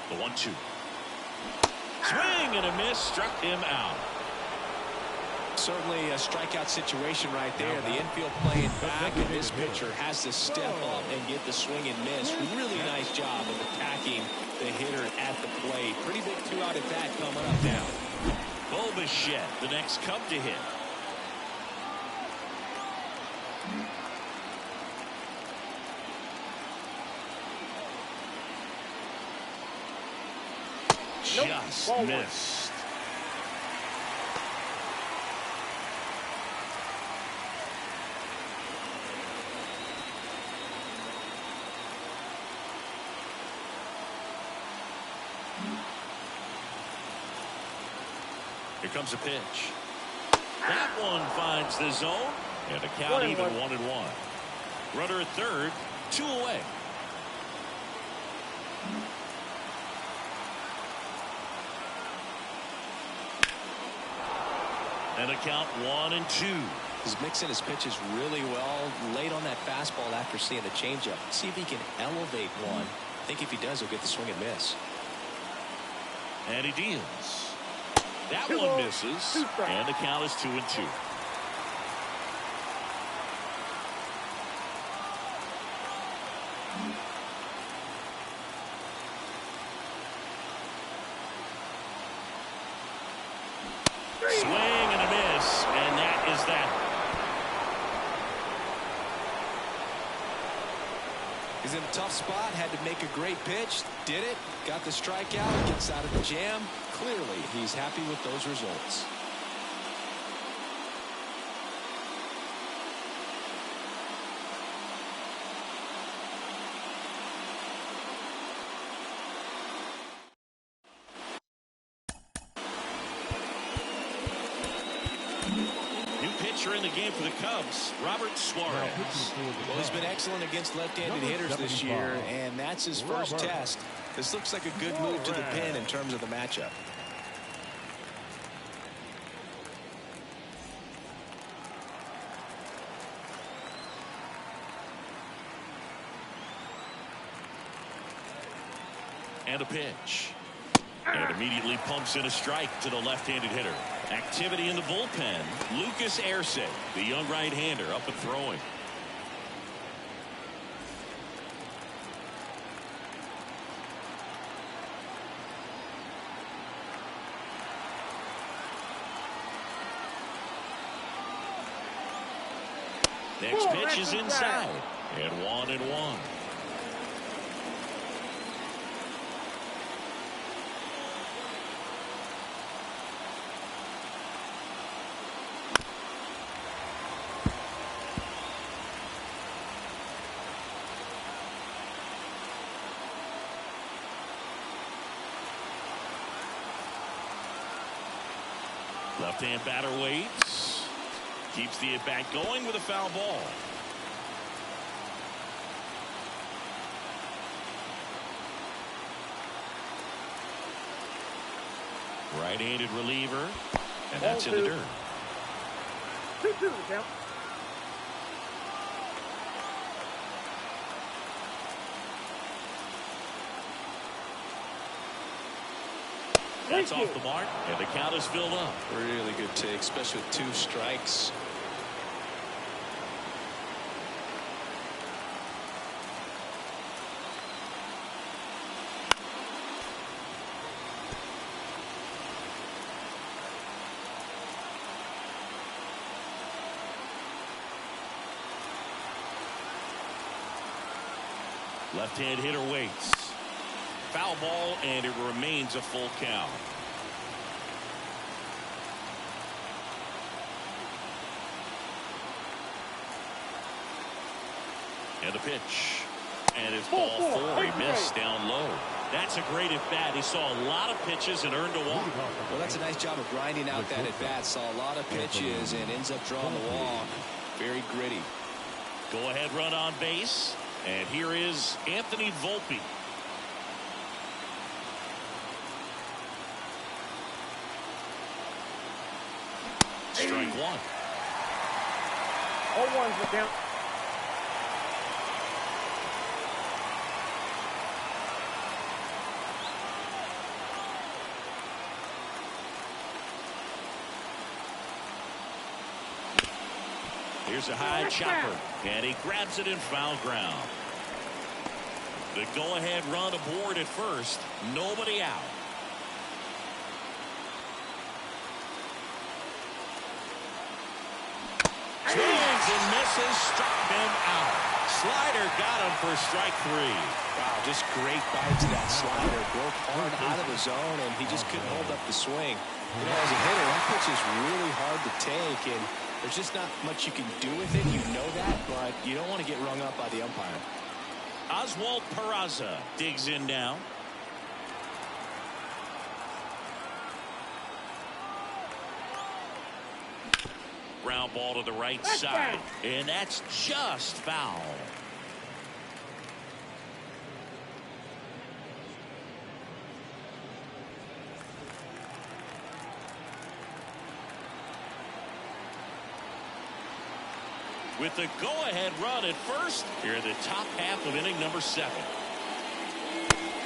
The 1-2. Swing and a miss, struck him out. Certainly a strikeout situation right there. The infield playing back, and this pitcher has to step up and get the swing and miss. Really nice job of attacking the hitter at the plate. Pretty big 2-out at bat coming up now. Bichette, the next Cub to hit. Just missed. Here comes a pitch. That one finds the zone, and a count even 1-1. Runner at third, 2 away. And a count 1-2. He's mixing his pitches really well. Late on that fastball after seeing the changeup. See if he can elevate one. I think if he does, he'll get the swing and miss. And he deals. That one misses, and the count is 2-2. Swing and a miss, and that is that. He's in a tough spot, had to make a great pitch, did it, got the strikeout, gets out of the jam. Clearly, he's happy with those results. In the game for the Cubs, Robert Suarez. Well, he's been excellent against left-handed hitters this year, and that's his first test. This looks like a good move to the pin in terms of the matchup. And a pitch. And immediately pumps in a strike to the left-handed hitter. Activity in the bullpen. Lucas Arce, the young right-hander, up and throwing. Next pitch is inside. And 1-1. Left-hand batter waits. Keeps the at-bat going with a foul ball. Right-handed reliever. And that's in the dirt. 2-2 the count. That's off the mark, and the count is filled up. Really good take, especially with 2 strikes. Left-hand hitter waits. Foul ball, and it remains a full count. And the pitch. And it's ball 4. He missed down low. That's a great at-bat. He saw a lot of pitches and earned a walk. Well, that's a nice job of grinding out that at-bat. Saw a lot of pitches and ends up drawing the walk. Very gritty. Go-ahead run on base. And here is Anthony Volpe. Strike 1. 0-1's the count. Here's a high chopper, and he grabs it in foul ground. The go-ahead run aboard at first. Nobody out. Swings and misses, struck him out. Slider got him for strike 3. Wow, just great bite to that slider. Broke hard out of the zone, and he just couldn't hold up the swing. You know, as a hitter, that pitch is really hard to take, and there's just not much you can do with it. You know that, but you don't want to get rung up by the umpire. Oswald Peraza digs in now. Ground ball to the right side, and that's just foul. With the go-ahead run at first, here in the top half of inning number 7.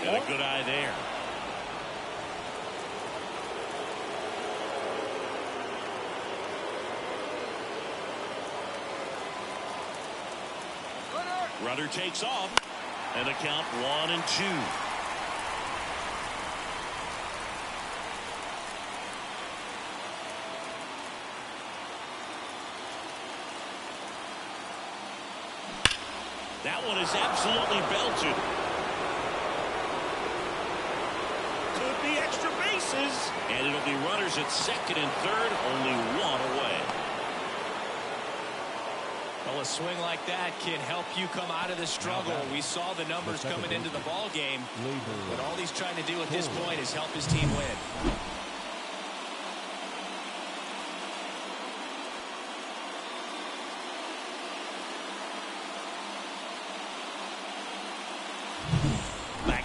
And a good eye there. Runner takes off, and the count 1-2. That one is absolutely belted. Could be extra bases. And it'll be runners at second and third, only one away. Well, a swing like that can help you come out of the struggle. We saw the numbers coming into the ball game, but all he's trying to do at this point is help his team win.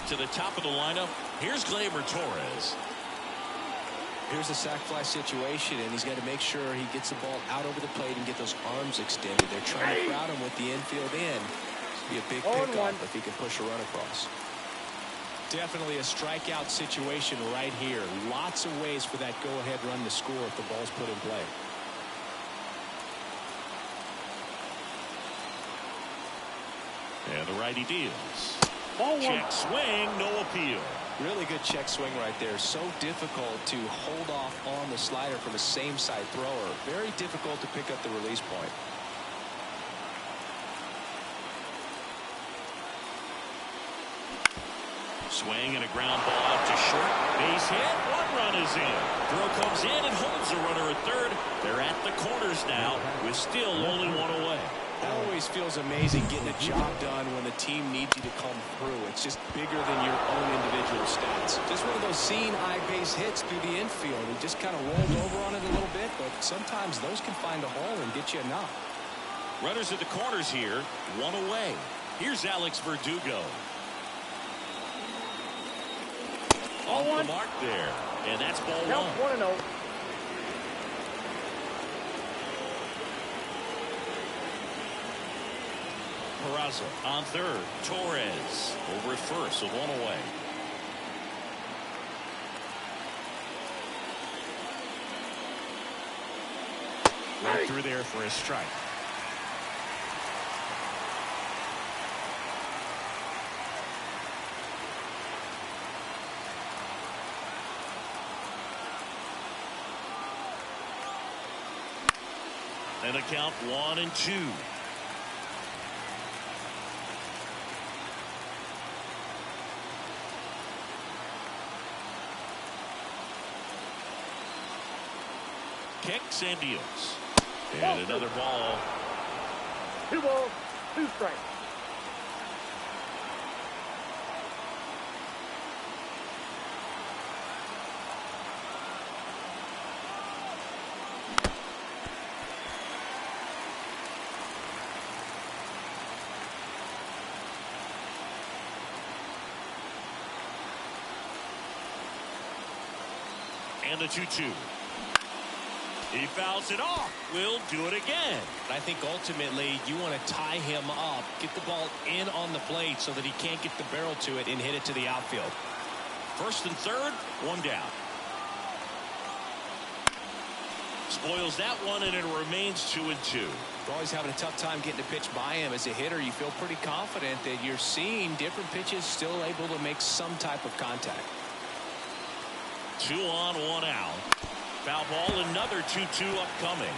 To the top of the lineup, here's Gleyber Torres. Here's a sac fly situation, and he's got to make sure he gets the ball out over the plate and get those arms extended. They're trying to crowd him with the infield in. It'll be a big pickup if he can push a run across. Definitely a strikeout situation right here. Lots of ways for that go-ahead run to score if the ball's put in play. And the righty deals. Ball check swing, no appeal. Really good check swing right there. So difficult to hold off on the slider from a same side thrower. Very difficult to pick up the release point. Swing and a ground ball out to short. Base hit. One run is in. Throw comes in and holds the runner at third. They're at the corners now with still only one away. Always feels amazing getting a job done when the team needs you to come through. It's just bigger than your own individual stats. Just one of those seeing eye base hits through the infield. He just kind of rolled over on it a little bit, but sometimes those can find a hole and get you a knock. Runners at the corners here, one away. Here's Alex Verdugo. Off the mark there, and that's ball one. 1-0. Peraza on third. Torres over at first with one away. Right through there for a strike. And the count 1-2. Kicks and deals. And another ball. 2 balls, 2 strikes. And the 2-2. He fouls it off. Will do it again. I think ultimately you want to tie him up, get the ball in on the plate so that he can't get the barrel to it and hit it to the outfield. First and third, one down. spoils that one, and it remains 2-2. You're always having a tough time getting a pitch by him. As a hitter, you feel pretty confident that you're seeing different pitches still able to make some type of contact. 2 on, 1 out. Foul ball, another 2-2 upcoming.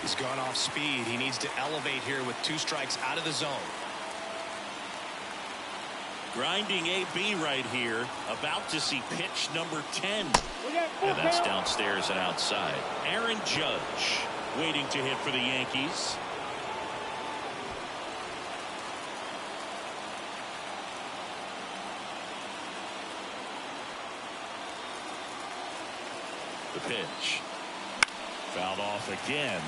He's gone off speed. He needs to elevate here with 2 strikes out of the zone. Grinding AB right here. About to see pitch number 10. And that's downstairs and outside. Aaron Judge waiting to hit for the Yankees. The pitch. Fouled off again,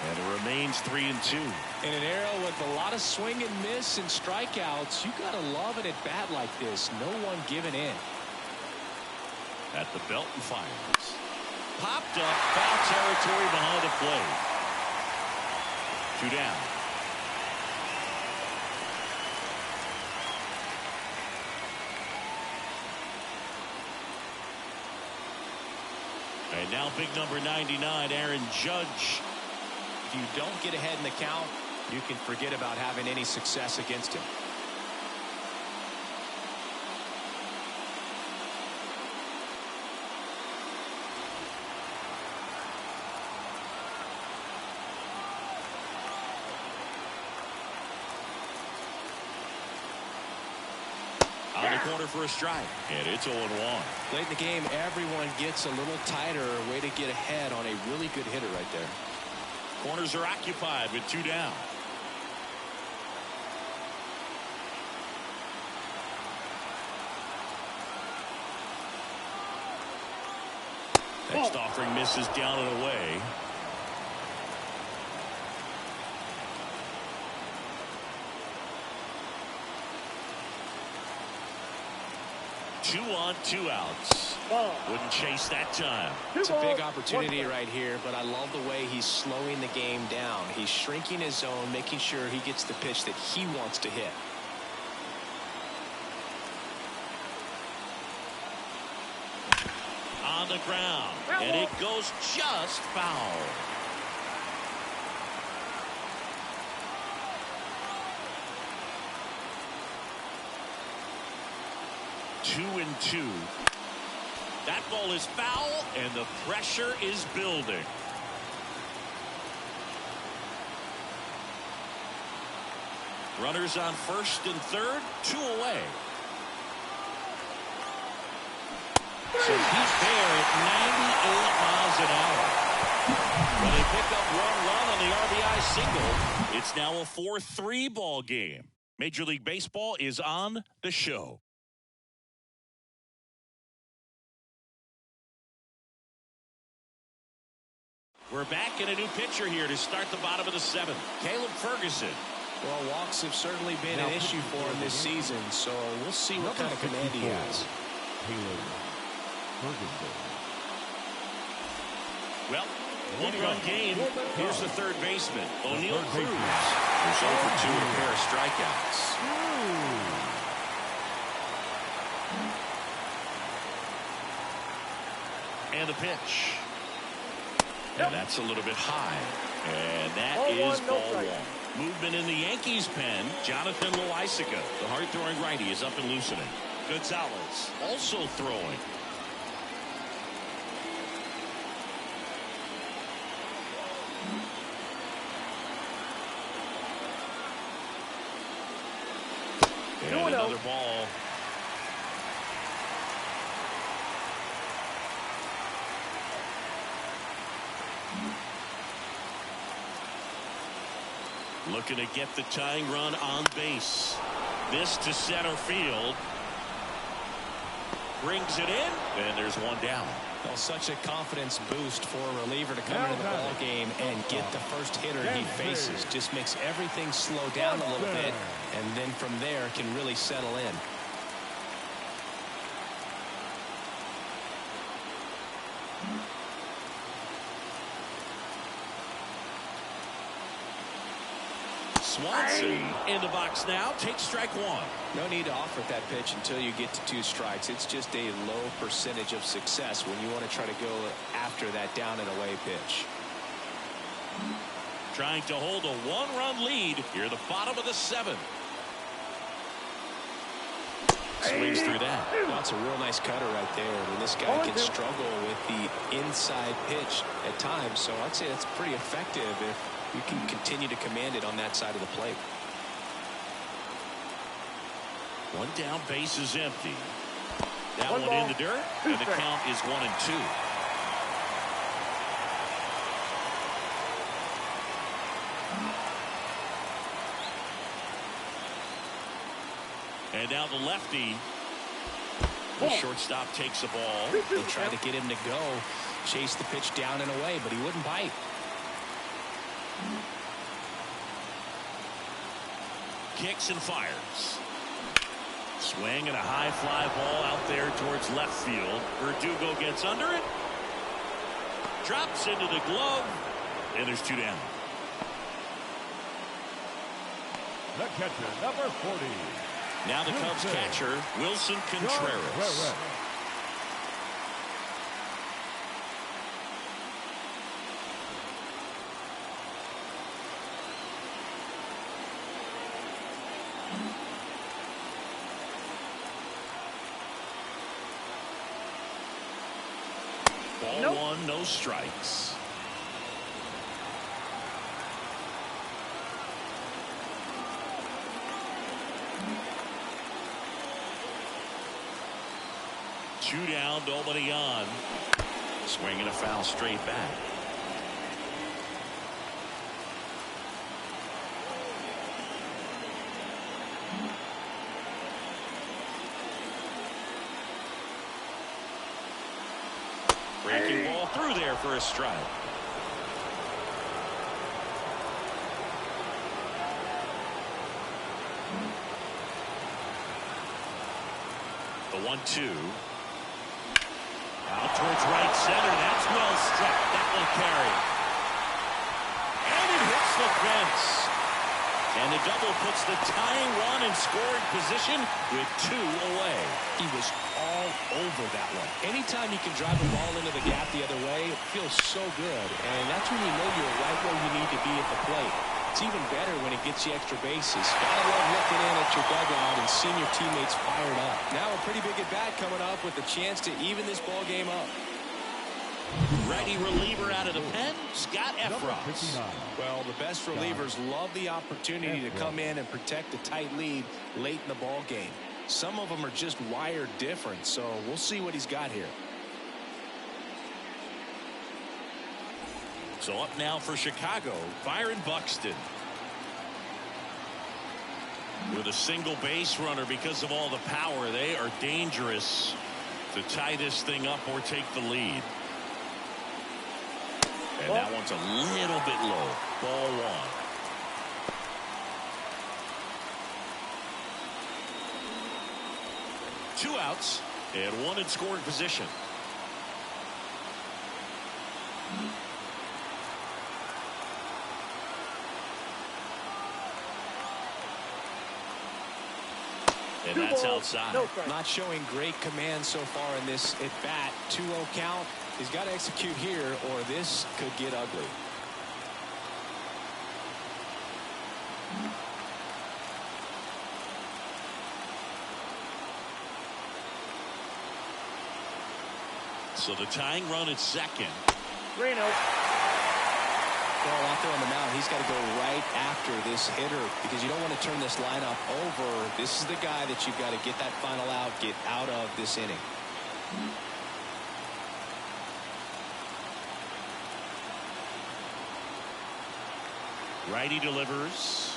and it remains 3-2. In an era with a lot of swing and miss and strikeouts, you gotta love an at-bat like this. No one giving in. At the belt and fires. Popped up, foul territory behind the plate. 2 down. And now big number 99, Aaron Judge. If you don't get ahead in the count, you can forget about having any success against him. On the corner for a strike, and it's 0-1. Late in the game, everyone gets a little tighter. A way to get ahead on a really good hitter right there. Corners are occupied with 2 down. Next offering misses down and away. Two on, 2 outs. Wouldn't chase that time. It's a big opportunity right here, but I love the way he's slowing the game down. He's shrinking his zone, making sure he gets the pitch that he wants to hit. On the ground, and it goes just foul. Two and 2. That ball is foul, and the pressure is building. Runners on first and third, 2 away. So he's there at 98 miles an hour. When they pick up 1 run on the RBI single, it's now a 4-3 ball game. Major League Baseball is on the show. We're back in a new pitcher here to start the bottom of the 7th. Caleb Ferguson. Well, walks have certainly been an issue for him this season, so we'll see what kind of command he has. Caleb Ferguson. Well, 1-run game. Here's the third baseman, O'Neal Cruz. Who's over 2 with a pair of strikeouts. And the pitch. And that's a little bit high. And that is ball 1. Movement in the Yankees pen. Jonathan Loaisiga, the hard-throwing righty, is up and loosening. Gonzalez also throwing. And another ball. Looking to get the tying run on base. This to center field. Brings it in, and there's 1 down. Well, such a confidence boost for a reliever to come into the ball game and get the first hitter he faces. Just makes everything slow down a little bit, and then from there can really settle in. Swanson in the box now. Takes strike one. No need to offer that pitch until you get to 2 strikes. It's just a low percentage of success when you want to try to go after that down and away pitch. Trying to hold a 1-run lead here, the bottom of the 7th. Swings through that. That's a real nice cutter right there. I mean, this guy can struggle with the inside pitch at times, so I'd say that's pretty effective if you can continue to command it on that side of the plate. 1 down, base is empty. That one in the dirt, and the count is 1-2. And now the lefty. The shortstop takes the ball. They tried to get him to go, chase the pitch down and away, but he wouldn't bite. Kicks and fires. Swing and a high fly ball out there towards left field. Verdugo gets under it. Drops into the glove. And there's 2 down. The catcher, number 40. Now the Cubs catcher, Wilson Contreras. Ball 1, no strikes. Two down, nobody on. Swinging a foul straight back. Breaking ball through there for a strike. The 1-2. Out towards right center. That's well struck. That will carry. And it hits the fence. And the double puts the tying run in scoring position with 2 away. He was all over that one. Anytime you can drive a ball into the gap the other way, it feels so good. And that's when you know you're right where you need to be at the plate. It's even better when it gets you extra bases. Gotta love looking in at your dugout and seeing your teammates fired up. Now a pretty big at-bat coming up with a chance to even this ball game up. Righty reliever out of the pen, Scott Efros. Well, the best relievers love the opportunity to come in and protect a tight lead late in the ball game. Some of them are just wired different, so we'll see what he's got here. So up now for Chicago, Byron Buxton. With a single base runner because of all the power, they are dangerous to tie this thing up or take the lead. And that one's a little bit low. Ball 1. 2 outs and 1 in scoring position. And that's outside. Not showing great command so far in this at bat. 2-0 count. He's got to execute here or this could get ugly. So the tying run at second. Reno. Well, out there on the mound, he's got to go right after this hitter because you don't want to turn this lineup over. This is the guy that you've got to get that final out, get out of this inning. Righty delivers.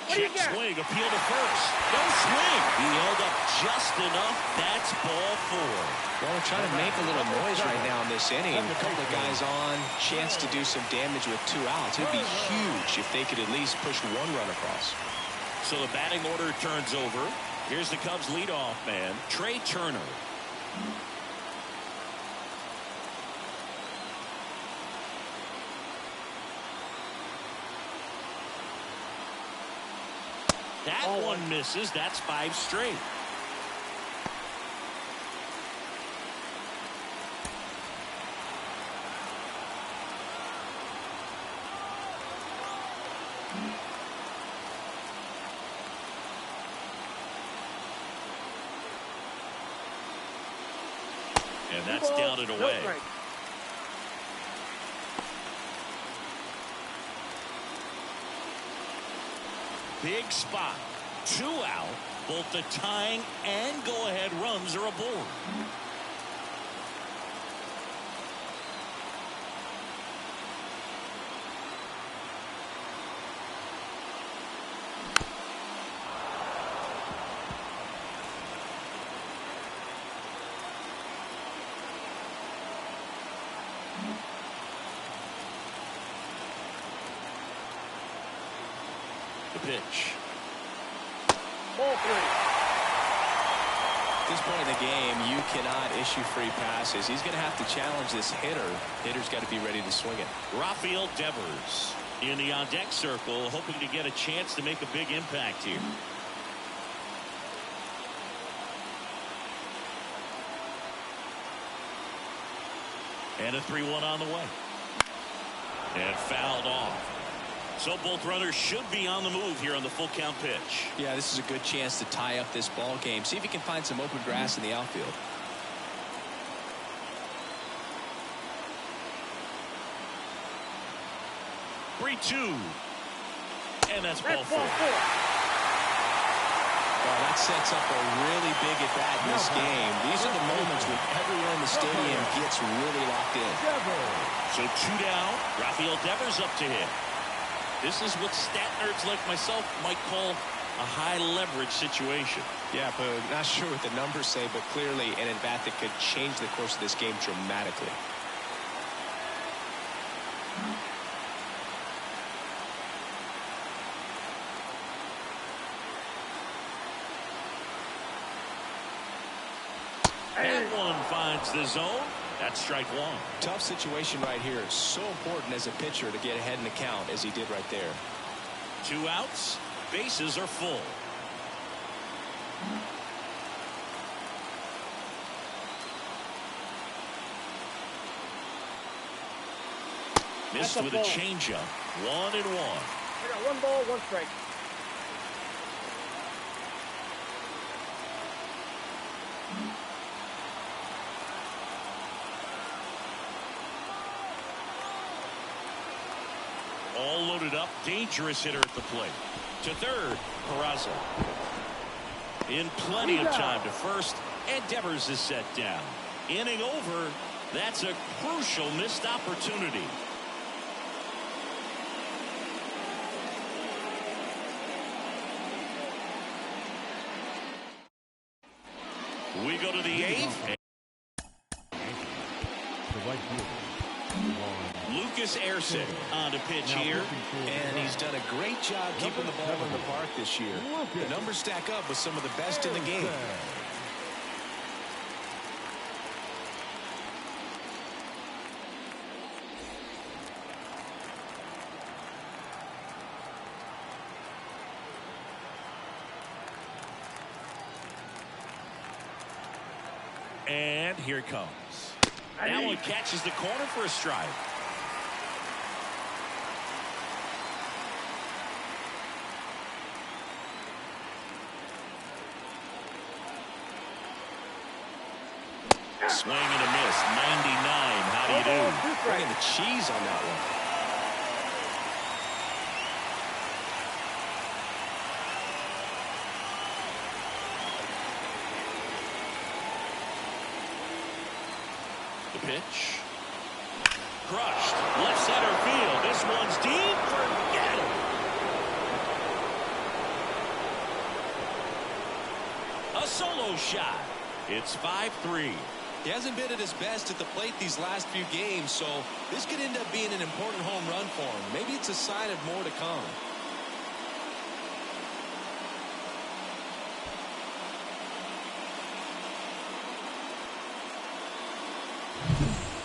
Check swing, appeal to first. No swing. He held up just enough. That's ball 4. Well, they're trying to make a little noise right now in this inning. A couple of guys on, chance to do some damage with 2 outs. It'd be huge if they could at least push 1 run across. So the batting order turns over. Here's the Cubs leadoff man, Trey Turner. That one misses. That's 5 straight. And that's down and away. Big spot. 2 out. Both the tying and go-ahead runs are aboard. The pitch. Ball 3. At this point in the game, you cannot issue free passes. He's going to have to challenge this hitter. Hitter's got to be ready to swing it. Rafael Devers in the on-deck circle, hoping to get a chance to make a big impact here. And a 3-1 on the way. And fouled off. So both runners should be on the move here on the full count pitch. Yeah, this is a good chance to tie up this ball game. See if he can find some open grass in the outfield. Three-2. And that's ball 4. Well, that sets up a really big at bat in this game. These are the moments when everyone in the stadium gets really locked in. So 2 down. Rafael Devers up to hit. This is what stat nerds like myself might call a high leverage situation. Yeah, but not sure what the numbers say, but clearly an at-bat that could change the course of this game dramatically. That one finds the zone. That's strike 1. Tough situation right here. So important as a pitcher to get ahead in the count as he did right there. 2 outs. Bases are full. Missed with a changeup. 1-1. I got 1 ball, 1 strike. All loaded up. Dangerous hitter at the plate. To third, Peraza. In plenty of time to first, and Devers is set down. Inning over. That's a crucial missed opportunity. We go to the 8th. Lucas Erceg on to pitch here. And he's done a great job keeping the ball in the park this year. The numbers stack up with some of the best in the game. And here it comes. That one catches the corner for a strike. Swing and a miss. 99. How do you do? Bringing the cheese on that one. The pitch. Crushed. Left center field. This one's deep. Forget it. A solo shot. It's 5-3. He hasn't been at his best at the plate these last few games, so this could end up being an important home run for him. Maybe it's a sign of more to come.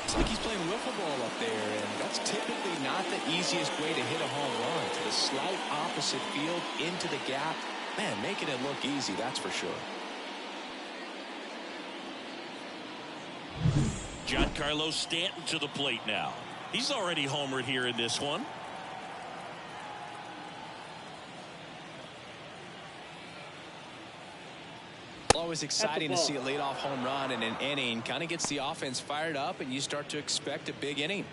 Looks like he's playing wiffle ball up there, and that's typically not the easiest way to hit a home run. To the slight opposite field, into the gap. Man, making it look easy, that's for sure. Giancarlo Stanton to the plate now. He's already homered here in this one. Always exciting to see a leadoff home run in an inning. Kind of gets the offense fired up, and you start to expect a big inning.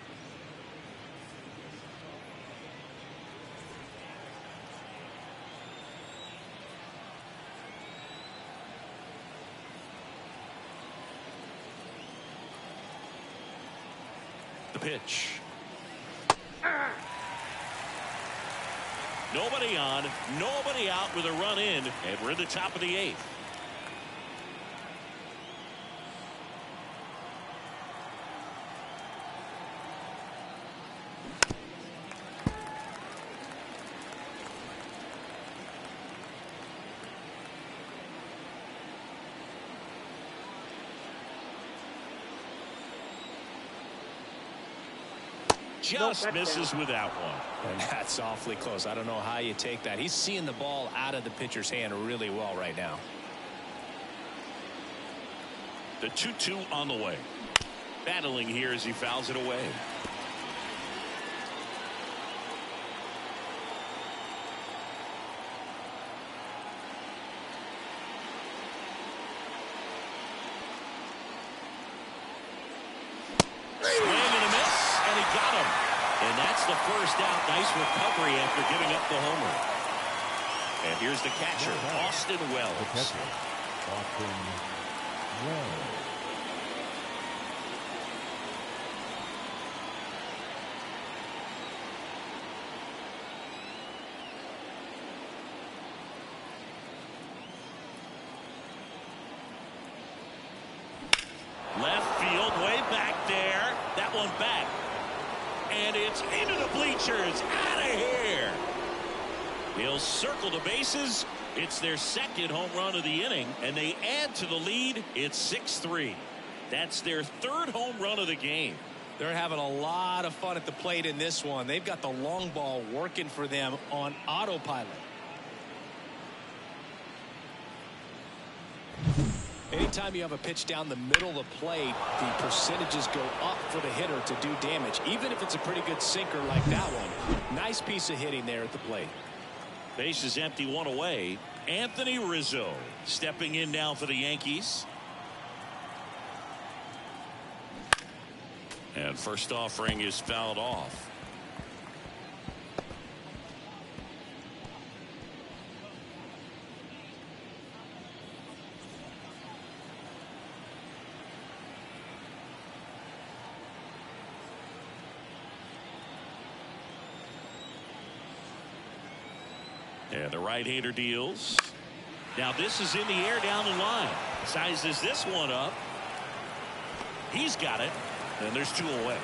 The pitch. Nobody on, nobody out with a run in, and we're in the top of the 8th. Just misses with that one. And that's awfully close. I don't know how you take that. He's seeing the ball out of the pitcher's hand really well right now. The 2-2 on the way. Battling here as he fouls it away. And that's the first out. Nice recovery after giving up the homer. And here's the catcher, Austin Wells. The catcher, Austin Wells. Left field, way back there. That one back. And it's into the bleachers. Out of here. He'll circle the bases. It's their second home run of the inning, and they add to the lead. It's 6-3. That's their third home run of the game. They're having a lot of fun at the plate in this one. They've got the long ball working for them on autopilot. Anytime you have a pitch down the middle of the plate, the percentages go up for the hitter to do damage, even if it's a pretty good sinker like that one. Nice piece of hitting there at the plate. Base is empty, one away. Anthony Rizzo stepping in now for the Yankees. And first offering is fouled off. And the right-hander deals. Now this is in the air down the line. Sizes this one up. He's got it. And there's 2 away.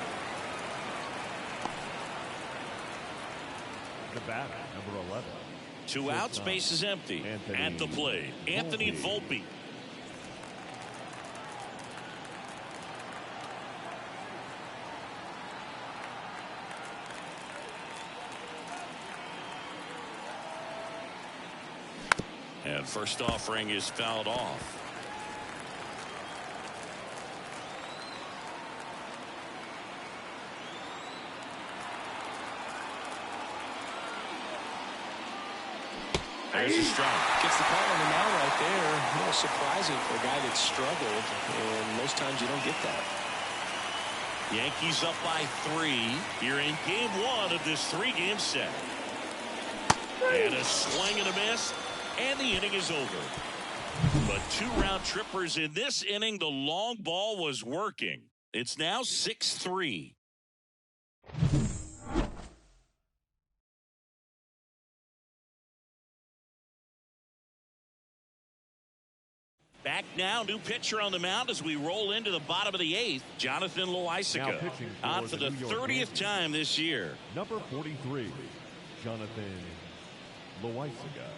The batter, number 11. 2 outs, base is empty. At the plate, Anthony Volpe. And first offering is fouled off. There's a strike. Gets the call on the mound right there. A little surprising for a guy that struggled, and most times you don't get that. Yankees up by 3 here in game 1 of this 3-game set. And a swing and a miss, and the inning is over. But 2 round trippers in this inning. The long ball was working. It's now 6-3. Back now, new pitcher on the mound as we roll into the bottom of the 8th. Jonathan Loaisiga on for the 30th time this year. Number 43, Jonathan Loaisiga.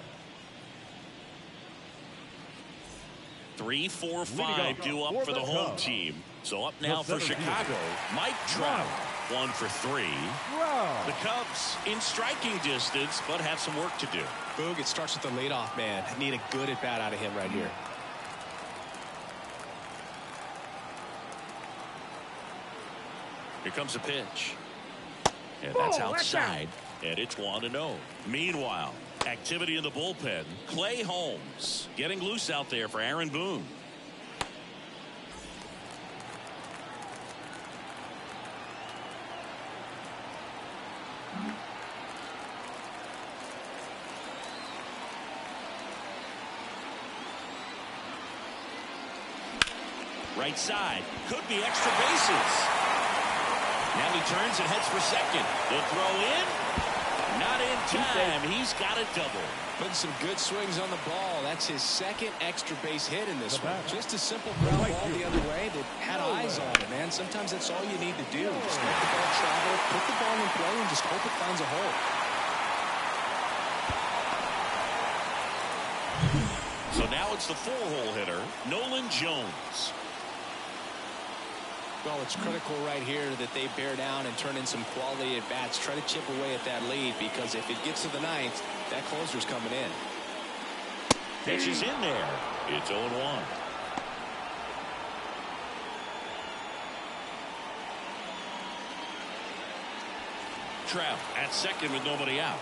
3, 4, 5 due up for the home team. So up now for Chicago, Mike Trout. 1 for 3. Wow. The Cubs in striking distance, but have some work to do. Boog, it starts with the leadoff man. Need a good at bat out of him right here. Here comes a pitch. And that's outside. And it's 1-0. Meanwhile, activity in the bullpen. Clay Holmes getting loose out there for Aaron Boone. Right side. Could be extra bases. Now he turns and heads for second. The throw in. Not in time. He's got a double. Putting some good swings on the ball. That's his second extra base hit in this one. Just a simple ground ball the other way that had eyes on it, man. Sometimes that's all you need to do. Just let the ball travel, put the ball in play, and just hope it finds a hole. So now it's the 4-hole hitter, Nolan Jones. Well, it's critical right here that they bear down and turn in some quality at bats. Try to chip away at that lead, because if it gets to the ninth, that closer's coming in. Pitch is in there. It's 0-1. Trout at second with nobody out.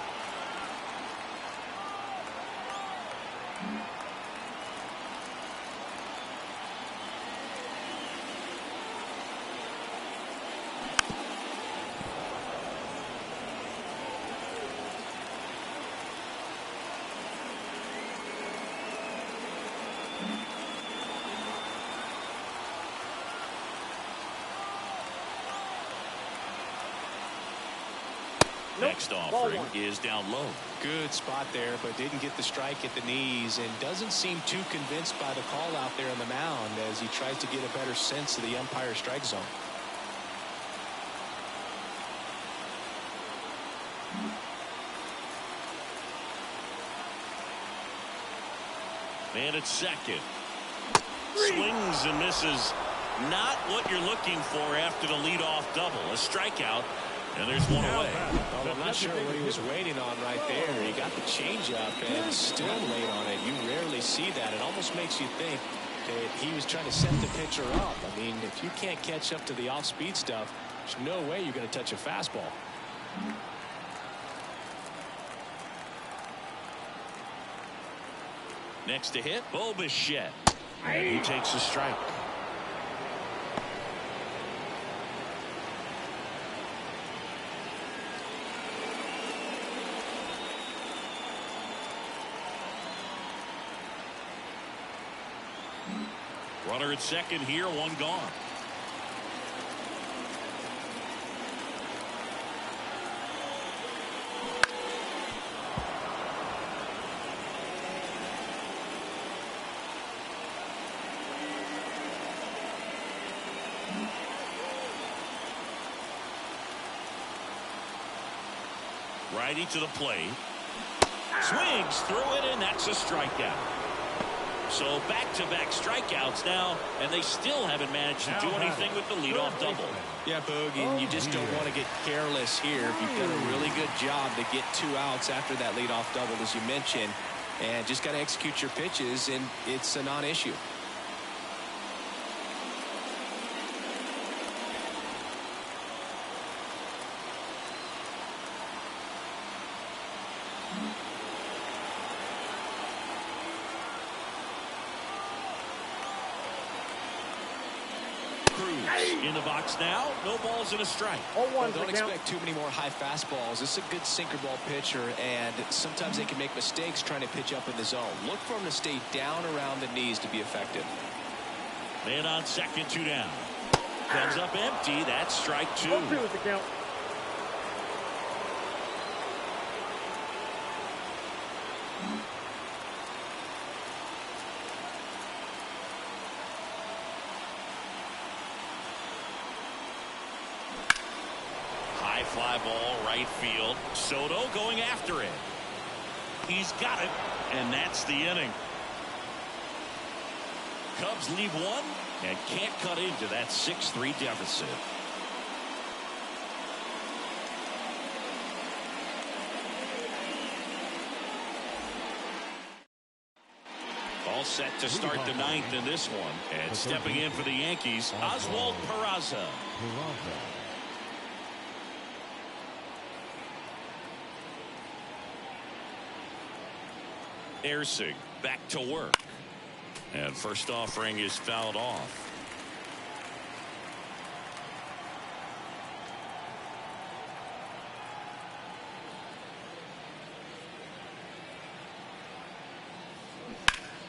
Next offering is down low. Good spot there, but didn't get the strike at the knees, and doesn't seem too convinced by the call out there on the mound as he tries to get a better sense of the umpire strike zone. Man at second. Swings and misses. Not what you're looking for after the leadoff double. A strikeout. And there's one away. Well, I'm not sure what he was waiting on right there. He got the changeup and still late on it. You rarely see that. It almost makes you think that he was trying to set the pitcher up. I mean, if you can't catch up to the off-speed stuff, there's no way you're going to touch a fastball. Next to hit, Bo Bichette. And he takes a strike. Runner at second here, one gone. Righty to the plate. Swings through it, and that's a strikeout. So back-to-back strikeouts now, and they still haven't managed to do anything with the leadoff double. Yeah, Boogie, and you just don't want to get careless here. You've done a really good job to get 2 outs after that leadoff double, as you mentioned, and just got to execute your pitches, and it's a non-issue. In the box now, no balls and a strike. Well, don't expect too many more high fastballs. This is a good sinker ball pitcher, and sometimes they can make mistakes trying to pitch up in the zone. Look for him to stay down around the knees to be effective. Man on second, 2 down. Comes up empty. That's strike 2. Fly ball right field. Soto going after it. He's got it, and that's the inning. Cubs lead 1 and can't cut into that 6-3 deficit. All set to start the ninth in this one. And stepping in for the Yankees, Oswald Peraza. Ersing back to work. And first offering is fouled off.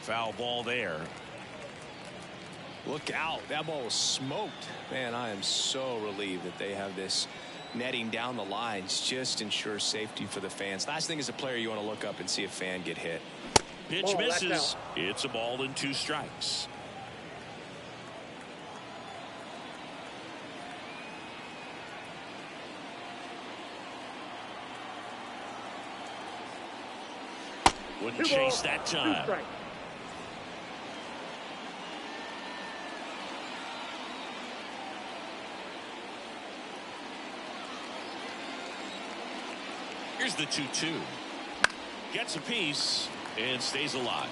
Foul ball there. Look out. That ball was smoked. Man, I am so relieved that they have this netting down the lines. Just ensures safety for the fans. Last thing as a player, you want to look up and see a fan get hit. Pitch misses. It's a ball and 2 strikes. Wouldn't chase that time. Here's the 2-2. Gets a piece and stays alive.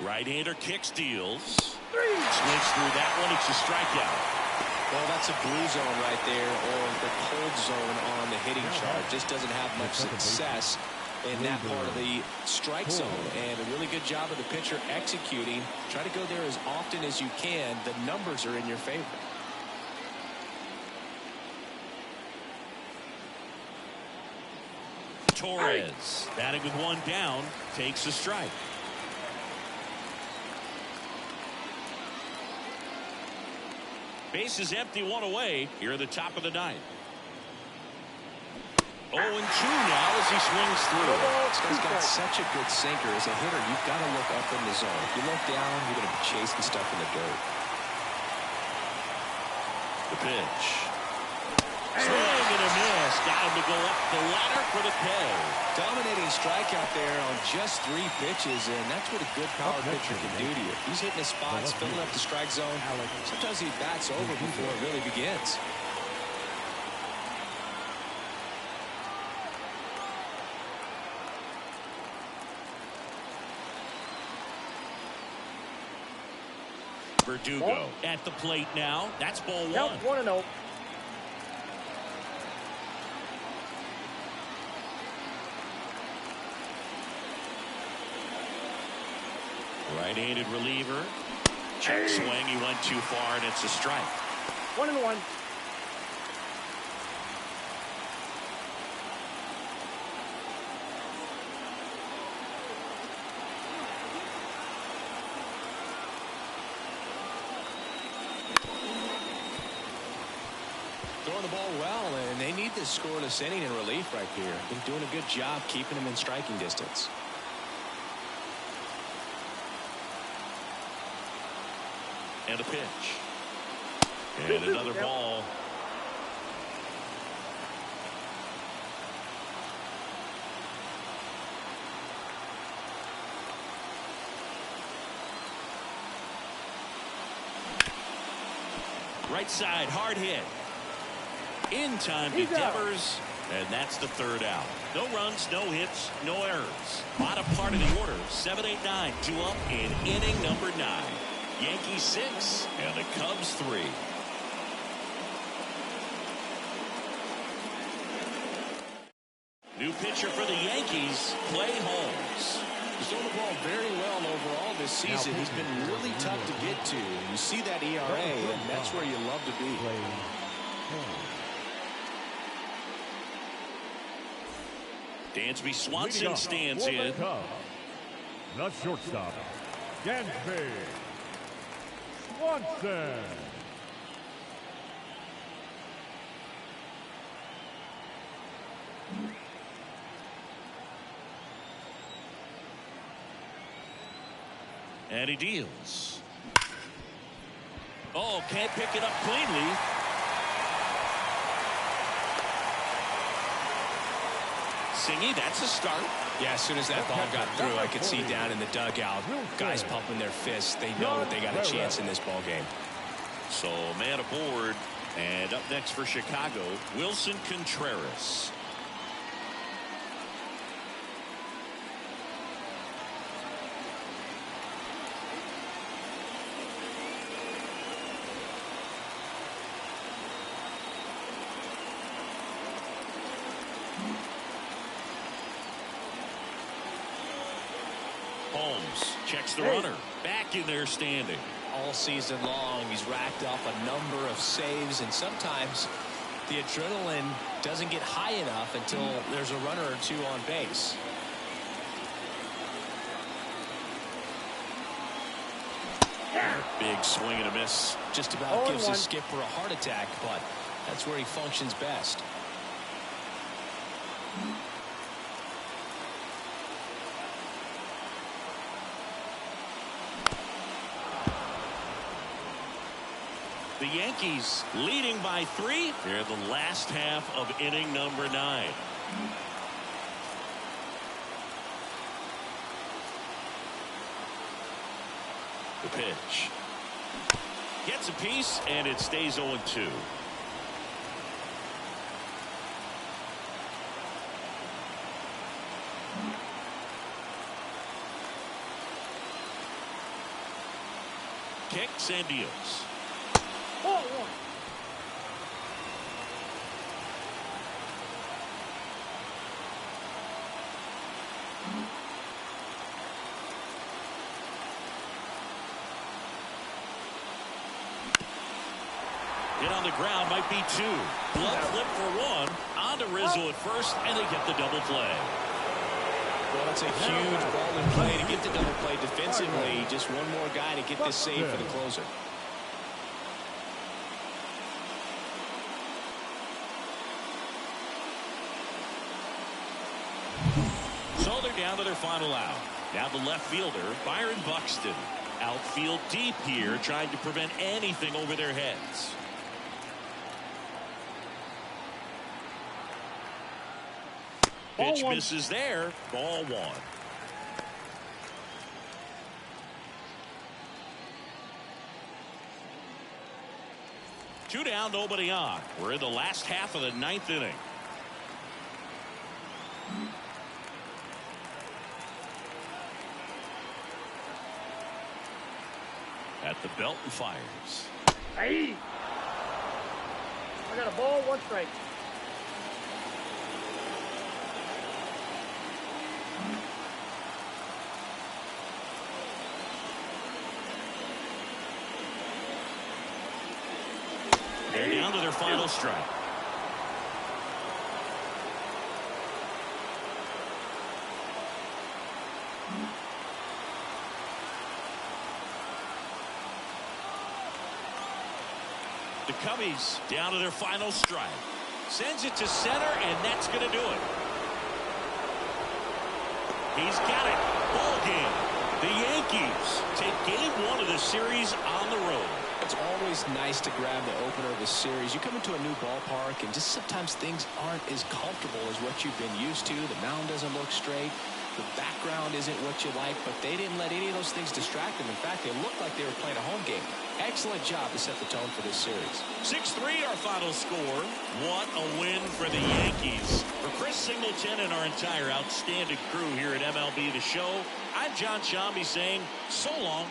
Right-hander kicks, deals. Swings through that one. It's a strikeout. Well, that's a blue zone right there, or the cold zone on the hitting chart. Just doesn't have much success in that part of the strike zone, and a really good job of the pitcher executing. Try to go there as often as you can. The numbers are in your favor. Torres batting with 1 down, takes a strike. Base is empty, 1 away here at the top of the 9th. 0-2 now as he swings through. This guy's got such a good sinker. As a hitter, you've got to look up in the zone. If you look down, you're going to be chasing stuff in the dirt. The pitch. Swing and a miss. Got him to go up the ladder for the K. Dominating strikeout there on just 3 pitches, and that's what a good power pitcher can do to you. He's hitting his spots, filling up the strike zone. Sometimes he bats over before it really begins. Verdugo at the plate now. That's ball 1. Count 1-0. Right-handed reliever. Check swing. He went too far, and it's a strike. 1-1. Throwing the ball well, and they need this scoreless inning in relief right here. Been doing a good job keeping them in striking distance. And a pitch. And another ball. Right side, hard hit. In time to Devers, and that's the 3rd out. No runs, no hits, no errors. Bottom part of the order, 7, 8, 9, 2 up in inning number 9. Yankees 6 and the Cubs 3. New pitcher for the Yankees, Clay Holmes. He's thrown the ball very well overall this season. He's been really tough to get to. You see that ERA, and that's where you love to be. Dansby Swanson stands in. The shortstop, Dansby Swanson. And he deals. Oh, can't pick it up cleanly. Singy, that's a start. Yeah, as soon as that ball got through, I could see down in the dugout, guys pumping their fists. They know that they got a chance in this ball game. So man aboard, and up next for Chicago, Wilson Contreras. Holmes checks the runner. Back in there standing. All season long, he's racked up a number of saves, and sometimes the adrenaline doesn't get high enough until there's a runner or two on base. Big swing and a miss. Just about gives his skipper a heart attack, but that's where he functions best. The Yankees leading by 3 here in the last half of inning number 9. The pitch. Gets a piece, and it stays 0-2. Kicks and deals. Ball 1. Hit on the ground, might be 2. Glove flip for 1. On to Rizzo at first, and they get the double play. Well, it's a huge ball in play to get the double play defensively. Just one more guy to get this save for the closer. So they're down to their final out. Now the left fielder, Byron Buxton. Outfield deep here, trying to prevent anything over their heads. Pitch misses there. Ball 1. Two down, nobody on. We're in the last half of the 9th inning. At the belt and fires. Hey! I got a ball, 1 strike. They're down to their final strike. The Cubbies down to their final strike. Sends it to center, and that's going to do it. He's got it. Ball game. The Yankees take game 1 of the series on the road. It's always nice to grab the opener of the series. You come into a new ballpark, and just sometimes things aren't as comfortable as what you've been used to. The mound doesn't look straight. The background isn't what you like, but they didn't let any of those things distract them. In fact, they looked like they were playing a home game. Excellent job to set the tone for this series. 6-3 our final score. What a win for the Yankees. For Chris Singleton and our entire outstanding crew here at MLB The Show, I'm John Shambi saying so long.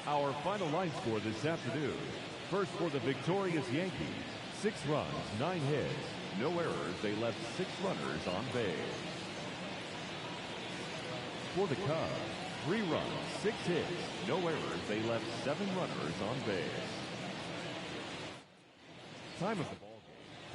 Our final line score this afternoon. First for the victorious Yankees, 6 runs, 9 hits, no errors. They left 6 runners on base. For the Cubs, 3 runs, 6 hits, no errors. They left 7 runners on base. Time of the ball.